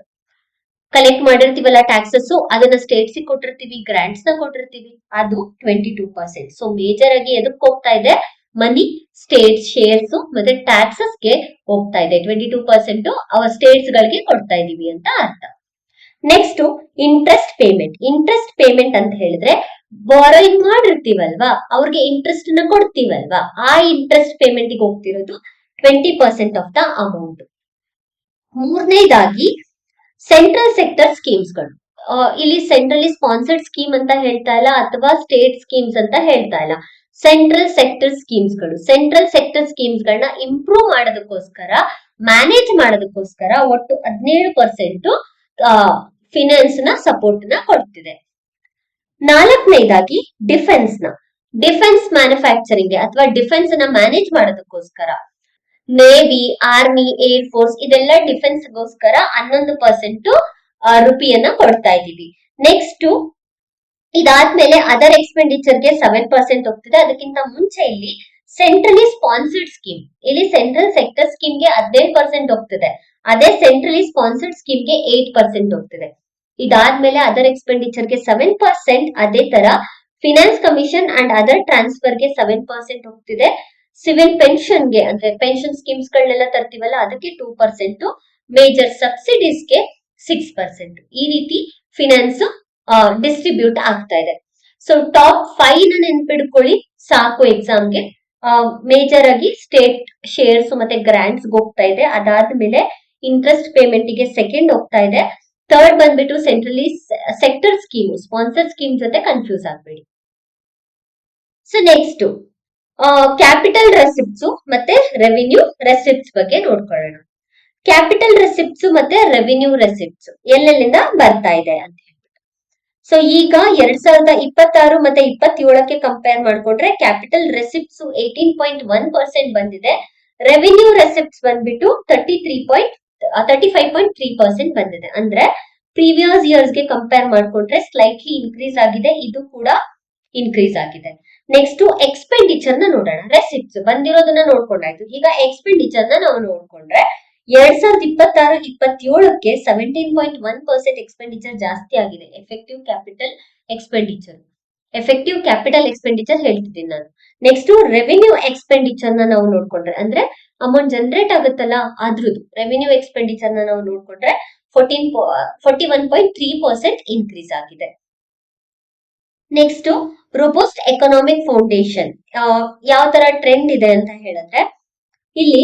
Speaker 1: ಕಲೆಕ್ಟ್ ಮಾಡಿರ್ತೀವಲ್ಲ ಟ್ಯಾಕ್ಸಸ್, ಅದನ್ನ ಸ್ಟೇಟ್ಸ್ ಕೊಟ್ಟಿರ್ತೀವಿ, ಗ್ರಾಂಟ್ಸ್ ನ ಕೊಟ್ಟಿರ್ತೀವಿ, ಅದು 22%. ಸೊ ಮೇಜರ್ ಆಗಿ ಎದಕ್ ಹೋಗ್ತಾ ಇದೆ? ಮನಿ ಸ್ಟೇಟ್ ಶೇರ್ಸ್ ಮತ್ತೆ ಟ್ಯಾಕ್ಸಸ್ ಗೆ ಹೋಗ್ತಾ ಇದೆ. 22% ಅವ ಸ್ಟೇಟ್ಸ್ ಗಳಿಗೆ ಕೊಡ್ತಾ ಇದೀವಿ ಅಂತ ಅರ್ಥ. Next interest payment. Interest payment ಅಂತ ಹೇಳಿದ್ರೆ ಬಾರೋಯಿಂಗ್ ಮಾಡಿರ್ತೀವಲ್ವಾ, ಅವ್ರಿಗೆ ಇಂಟ್ರೆಸ್ಟ್ ನ ಕೊಡ್ತೀವಲ್ವಾ, ಆ ಇಂಟ್ರೆಸ್ಟ್ ಪೇಮೆಂಟ್ ಗೆ ಹೋಗ್ತಿರೋದು 20% ಆಫ್ ದ ಅಮೌಂಟ್. ಮೂರನೇದಾಗಿ ಸೆಂಟ್ರಲ್ ಸೆಕ್ಟರ್ ಸ್ಕೀಮ್ಸ್ಗಳು. ಇಲ್ಲಿ ಸೆಂಟ್ರಲಿ ಸ್ಪಾನ್ಸರ್ಡ್ ಸ್ಕೀಮ್ ಅಂತ ಹೇಳ್ತಾ ಇಲ್ಲ, ಅಥವಾ ಸ್ಟೇಟ್ ಸ್ಕೀಮ್ಸ್ ಅಂತ ಹೇಳ್ತಾ ಇಲ್ಲ. ಸೆಂಟ್ರಲ್ ಸೆಕ್ಟರ್ ಸ್ಕೀಮ್ಸ್ಗಳು. ಸೆಂಟ್ರಲ್ ಸೆಕ್ಟರ್ ಸ್ಕೀಮ್ಸ್ ಗಳನ್ನ ಇಂಪ್ರೂವ್ ಮಾಡೋದಕ್ಕೋಸ್ಕರ, ಮ್ಯಾನೇಜ್ ಮಾಡೋದಕ್ಕೋಸ್ಕರ ಒಟ್ಟು 17% ಫಿನಾನ್ಸ್ ನ ಸಪೋರ್ಟ್ ನ ಕೊಡ್ತಿದೆ. ನಾಲ್ಕನೇದಾಗಿ ಡಿಫೆನ್ಸ್ ನ. ಡಿಫೆನ್ಸ್ ಮ್ಯಾನುಫ್ಯಾಕ್ಚರಿಂಗ್ ಅಥವಾ ಡಿಫೆನ್ಸ್ ನ ಮ್ಯಾನೇಜ್ ಮಾಡೋದಕ್ಕೋಸ್ಕರ ನೇವಿ, ಆರ್ಮಿ, ಏರ್ ಫೋರ್ಸ್ ಇದೆಲ್ಲ ಡಿಫೆನ್ಸ್ ಗೋಸ್ಕರ 11% ರುಪಿಯನ್ನ ಕೊಡ್ತಾ ಇದೀವಿ. ನೆಕ್ಸ್ಟ್ ಇದಾದ್ಮೇಲೆ ಅದರ್ ಎಕ್ಸ್ಪೆಂಡಿಚರ್ ಗೆ 7% ಹೋಗ್ತಿದೆ. ಅದಕ್ಕಿಂತ ಮುಂಚೆ ಇಲ್ಲಿ ಸೆಂಟ್ರಲಿ ಸ್ಪಾನ್ಸರ್ಡ್ ಸ್ಕೀಮ್, ಇಲ್ಲಿ ಸೆಂಟ್ರಲ್ ಸೆಕ್ಟರ್ ಸ್ಕೀಮ್ ಗೆ 17% ಹೋಗ್ತಿದೆ. ಅದೇ ಸೆಂಟ್ರಲಿ ಸ್ಪಾನ್ಸರ್ಡ್ ಸ್ಕೀಮ್ ಗೆ 8% ಹೋಗ್ತಿದೆ. ಇದಾದ್ಮೇಲೆ ಅದರ್ ಎಕ್ಸ್ಪೆಂಡಿಚರ್ ಗೆ 7%, ಅದೇ ತರ finance commission and other transfer ಗೆ 7% ಹೋಗ್ತಿದೆ. ಸಿವಿಲ್ ಪೆನ್ಷನ್ ಗೆ ಅಂದ್ರೆ ಪೆನ್ಷನ್ ಸ್ಕೀಮ್ಸ್ ಗಳನ್ನೆಲ್ಲ ತರ್ತೀವಲ್ಲ ಅದಕ್ಕೆ 2%, ಮೇಜರ್ ಸಬ್ಸಿಡೀಸ್ ಗೆ 6%. ಈ ರೀತಿ ಫಿನಾನ್ಸ್ ಡಿಸ್ಟ್ರಿಬ್ಯೂಟ್ ಆಗ್ತಾ ಇದೆ. ಸೊ ಟಾಪ್ 5 ನ ನೆನ್ಪಿಡ್ಕೊಳ್ಳಿ ಸಾಕು ಎಕ್ಸಾಮ್ಗೆ. ಮೇಜರ್ ಆಗಿ ಸ್ಟೇಟ್ ಶೇರ್ಸ್ ಮತ್ತೆ ಗ್ರಾಂಟ್ಸ್ ಹೋಗ್ತಾ ಇದೆ. ಅದಾದ್ಮೇಲೆ ಇಂಟ್ರೆಸ್ಟ್ ಪೇಮೆಂಟ್ ಗೆ ಸೆಕೆಂಡ್ ಹೋಗ್ತಾ ಇದೆ. ಥರ್ಡ್ ಬಂದ್ಬಿಟ್ಟು centrally sector scheme, sponsor scheme ಜೊತೆ ಕನ್ಫ್ಯೂಸ್ ಆಗ್ಬೇಡಿ. ಸೊ ನೆಕ್ಸ್ಟ್ ಕ್ಯಾಪಿಟಲ್ ರೆಸಿಪ್ಟ್ಸ್ ಮತ್ತೆ ರೆವಿನ್ಯೂ ರೆಸಿಪ್ಟ್ಸ್ ಬಗ್ಗೆ ನೋಡ್ಕೊಳ್ಳೋಣ. ಕ್ಯಾಪಿಟಲ್ ರೆಸಿಪ್ಟ್ಸ್ ಮತ್ತೆ ರೆವಿನ್ಯೂ ರೆಸಿಪ್ಟ್ಸ್ ಎಲ್ಲೆಲ್ಲಿಂದ ಬರ್ತಾ ಇದೆ ಅಂತ ಹೇಳ್ಬಿಟ್ಟು. ಸೊ ಈಗ 2026 ಮತ್ತೆ 27ಕ್ಕೆ ಕಂಪೇರ್ ಮಾಡ್ಕೊಂಡ್ರೆ ಕ್ಯಾಪಿಟಲ್ ರೆಸಿಪ್ಟ್ಸ್ 18.1% ಬಂದಿದೆ. ರೆವಿನ್ಯೂ ರೆಸಿಪ್ಟ್ಸ್ ಬಂದ್ಬಿಟ್ಟು 35.3% ಬಂದಿದೆ. ಅಂದ್ರೆ ಪ್ರೀವಿಯಸ್ ಇಯರ್ಸ್ ಗೆ ಕಂಪೇರ್ ಮಾಡ್ಕೊಂಡ್ರೆ ಸ್ಲೈಟ್ಲಿ ಇನ್ಕ್ರೀಸ್ ಆಗಿದೆ, ಇದು ಕೂಡ ಇನ್ಕ್ರೀಸ್ ಆಗಿದೆ. ನೆಕ್ಸ್ಟ್ ಎಕ್ಸ್ಪೆಂಡಿಚರ್ ನ ನೋಡೋಣ. ರೆಸಿಪ್ಟ್ಸ್ ಬಂದಿರೋದನ್ನ ನೋಡ್ಕೊಂಡಾಯ್ತು. ಈಗ ಎಕ್ಸ್ಪೆಂಡಿಚರ್ ನ ನಾವು ನೋಡ್ಕೊಂಡ್ರೆ 2026-27ಕ್ಕೆ 17.1% ಎಕ್ಸ್ಪೆಂಡಿಚರ್ ಜಾಸ್ತಿ ಆಗಿದೆ. ಎಫೆಕ್ಟಿವ್ ಕ್ಯಾಪಿಟಲ್ ಎಕ್ಸ್ಪೆಂಡಿಚರ್ ಹೇಳ್ತಿದ್ದೀನಿ ನಾನು. ನೆಕ್ಸ್ಟ್ ರೆವಿನ್ಯೂ ಎಕ್ಸ್ಪೆಂಡಿಚರ್ ನ ನಾವು ನೋಡ್ಕೊಂಡ್ರೆ, ಅಂದ್ರೆ ಅಮೌಂಟ್ ಜನರೇಟ್ ಆಗುತ್ತಲ್ಲ ಅದ್ರದ್ದು ರೆವಿನ್ಯೂ ಎಕ್ಸ್ಪೆಂಡಿಚರ್ ನ ನಾವು ನೋಡ್ಕೊಂಡ್ರೆ 41.3% ಇನ್ಕ್ರೀಸ್ ಆಗಿದೆ. ನೆಕ್ಸ್ಟ್ ರೋಬೋಸ್ಟ್ ಎಕನಾಮಿಕ್ ಫೌಂಡೇಶನ್ ಯಾವ ತರ ಟ್ರೆಂಡ್ ಇದೆ ಅಂತ ಹೇಳಿದ್ರೆ ಇಲ್ಲಿ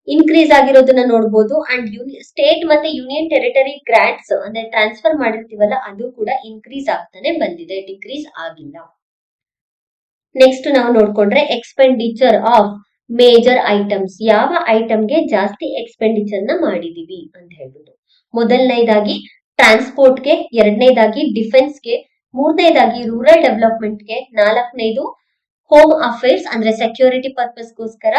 Speaker 1: ಇನ್ಕ್ರೀಸ್ ಆಗಿರೋದನ್ನ ನೋಡಬಹುದು. ಅಂಡ್ ಸ್ಟೇಟ್ ಮತ್ತೆ ಯೂನಿಯನ್ ಟೆರಿಟರಿ ಗ್ರಾಂಟ್ಸ್ ಅಂದ್ರೆ ಟ್ರಾನ್ಸ್ಫರ್ ಮಾಡಿರ್ತೀವಲ್ಲ ಅದು ಕೂಡ ಇನ್ಕ್ರೀಸ್ ಆಗ್ತಾನೆ ಬಂದಿದೆ, ಡಿಕ್ರೀಸ್ ಆಗಿಲ್ಲ. ನೆಕ್ಸ್ಟ್ ನಾವು ನೋಡ್ಕೊಂಡ್ರೆ ಎಕ್ಸ್ಪೆಂಡಿಚರ್ ಆಫ್ ಮೇಜರ್ ಐಟಮ್ಸ್, ಯಾವ ಐಟಮ್ಗೆ ಜಾಸ್ತಿ ಎಕ್ಸ್ಪೆಂಡಿಚರ್ ನ ಮಾಡಿದೀವಿ ಅಂತ ಹೇಳ್ಬಿಟ್ಟು. ಮೊದಲನೇದಾಗಿ ಟ್ರಾನ್ಸ್ಪೋರ್ಟ್ಗೆ, ಎರಡನೇದಾಗಿ ಡಿಫೆನ್ಸ್ಗೆ, ಮೂರನೇದಾಗಿ ರೂರಲ್ ಡೆವಲಪ್ಮೆಂಟ್ಗೆ, ನಾಲ್ಕನೇದು ಹೋಮ್ ಅಫೇರ್ಸ್ ಅಂದ್ರೆ ಸೆಕ್ಯೂರಿಟಿ ಪರ್ಪಸ್ಗೋಸ್ಕರ,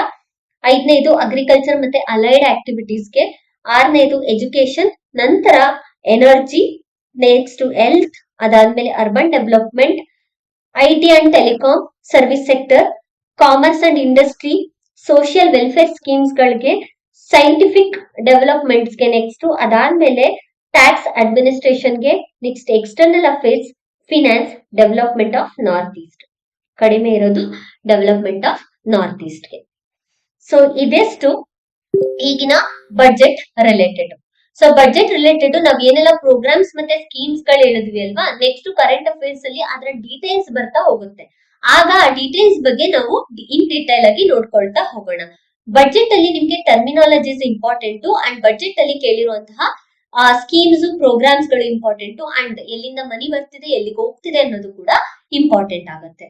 Speaker 1: ಐದನೇದು ಅಗ್ರಿಕಲ್ಚರ್ ಮತ್ತೆ ಅಲೈಡ್ ಆಕ್ಟಿವಿಟೀಸ್ಗೆ, ಆರನೇದು ಎಜುಕೇಶನ್, ನಂತರ ಎನರ್ಜಿ, ನೆಕ್ಸ್ಟ್ ಹೆಲ್ತ್, ಅದಾದ್ಮೇಲೆ urban development, IT and telecom, service sector, commerce and industry, social welfare schemes ಗಳಿಗೆ, ಸೈಂಟಿಫಿಕ್ ಡೆವಲಪ್ಮೆಂಟ್ಸ್ಗೆ, ನೆಕ್ಸ್ಟ್ ಅದಾದ್ಮೇಲೆ ಟ್ಯಾಕ್ಸ್ ಅಡ್ಮಿನಿಸ್ಟ್ರೇಷನ್ಗೆ, next external affairs, finance, development of north east. ಕಡಿಮೆ ಇರೋದು ಡೆವಲಪ್ಮೆಂಟ್ ಆಫ್ ನಾರ್ತ್ ಈಸ್ಟ್ಗೆ. So ಇದೆಷ್ಟು ಈಗಿನ budget related. So budget related ನಾವ್ ಏನೆಲ್ಲ ಪ್ರೋಗ್ರಾಮ್ಸ್ ಮತ್ತೆ ಸ್ಕೀಮ್ಸ್ ಗಳು ಹೇಳಿದ್ವಿ ಅಲ್ವಾ, ನೆಕ್ಸ್ಟ್ ಕರೆಂಟ್ ಅಫೇರ್ಸ್ ಅಲ್ಲಿ ಅದರ ಡೀಟೇಲ್ಸ್ ಬರ್ತಾ ಹೋಗುತ್ತೆ. ಆಗ ಆ ಡೀಟೇಲ್ಸ್ ಬಗ್ಗೆ ನಾವು ಇನ್ ಡೀಟೇಲ್ ಆಗಿ ನೋಡ್ಕೊಳ್ತಾ ಹೋಗೋಣ. ಬಜೆಟ್ ಅಲ್ಲಿ ನಿಮ್ಗೆ ಟರ್ಮಿನಾಲಜೀಸ್ ಇಂಪಾರ್ಟೆಂಟ್ ಅಂಡ್ ಬಜೆಟ್ ಅಲ್ಲಿ ಕೇಳಿರುವಂತಹ ಸ್ಕೀಮ್ಸ್ ಪ್ರೋಗ್ರಾಮ್ಸ್ ಗಳು ಇಂಪಾರ್ಟೆಂಟ್ ಅಂಡ್ ಎಲ್ಲಿಂದ ಮನಿ ಬರ್ತಿದೆ ಎಲ್ಲಿಗೆ ಹೋಗ್ತಿದೆ ಅನ್ನೋದು ಕೂಡ ಇಂಪಾರ್ಟೆಂಟ್ ಆಗುತ್ತೆ.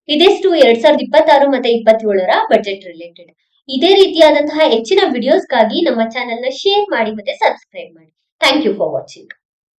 Speaker 1: ಇದೆಷ್ಟು 2026 ಮತ್ತೆ 27ರ ಬಜೆಟ್ ರಿಲೇಟೆಡ್. ಇದೇ ರೀತಿಯಾದಂತಹ ಹೆಚ್ಚಿನ ವಿಡಿಯೋಸ್ಗಾಗಿ ನಮ್ಮ ಚಾನೆಲ್ ನ ಶೇರ್ ಮಾಡಿ ಮತ್ತೆ ಸಬ್ಸ್ಕ್ರೈಬ್ ಮಾಡಿ. Thank you for watching.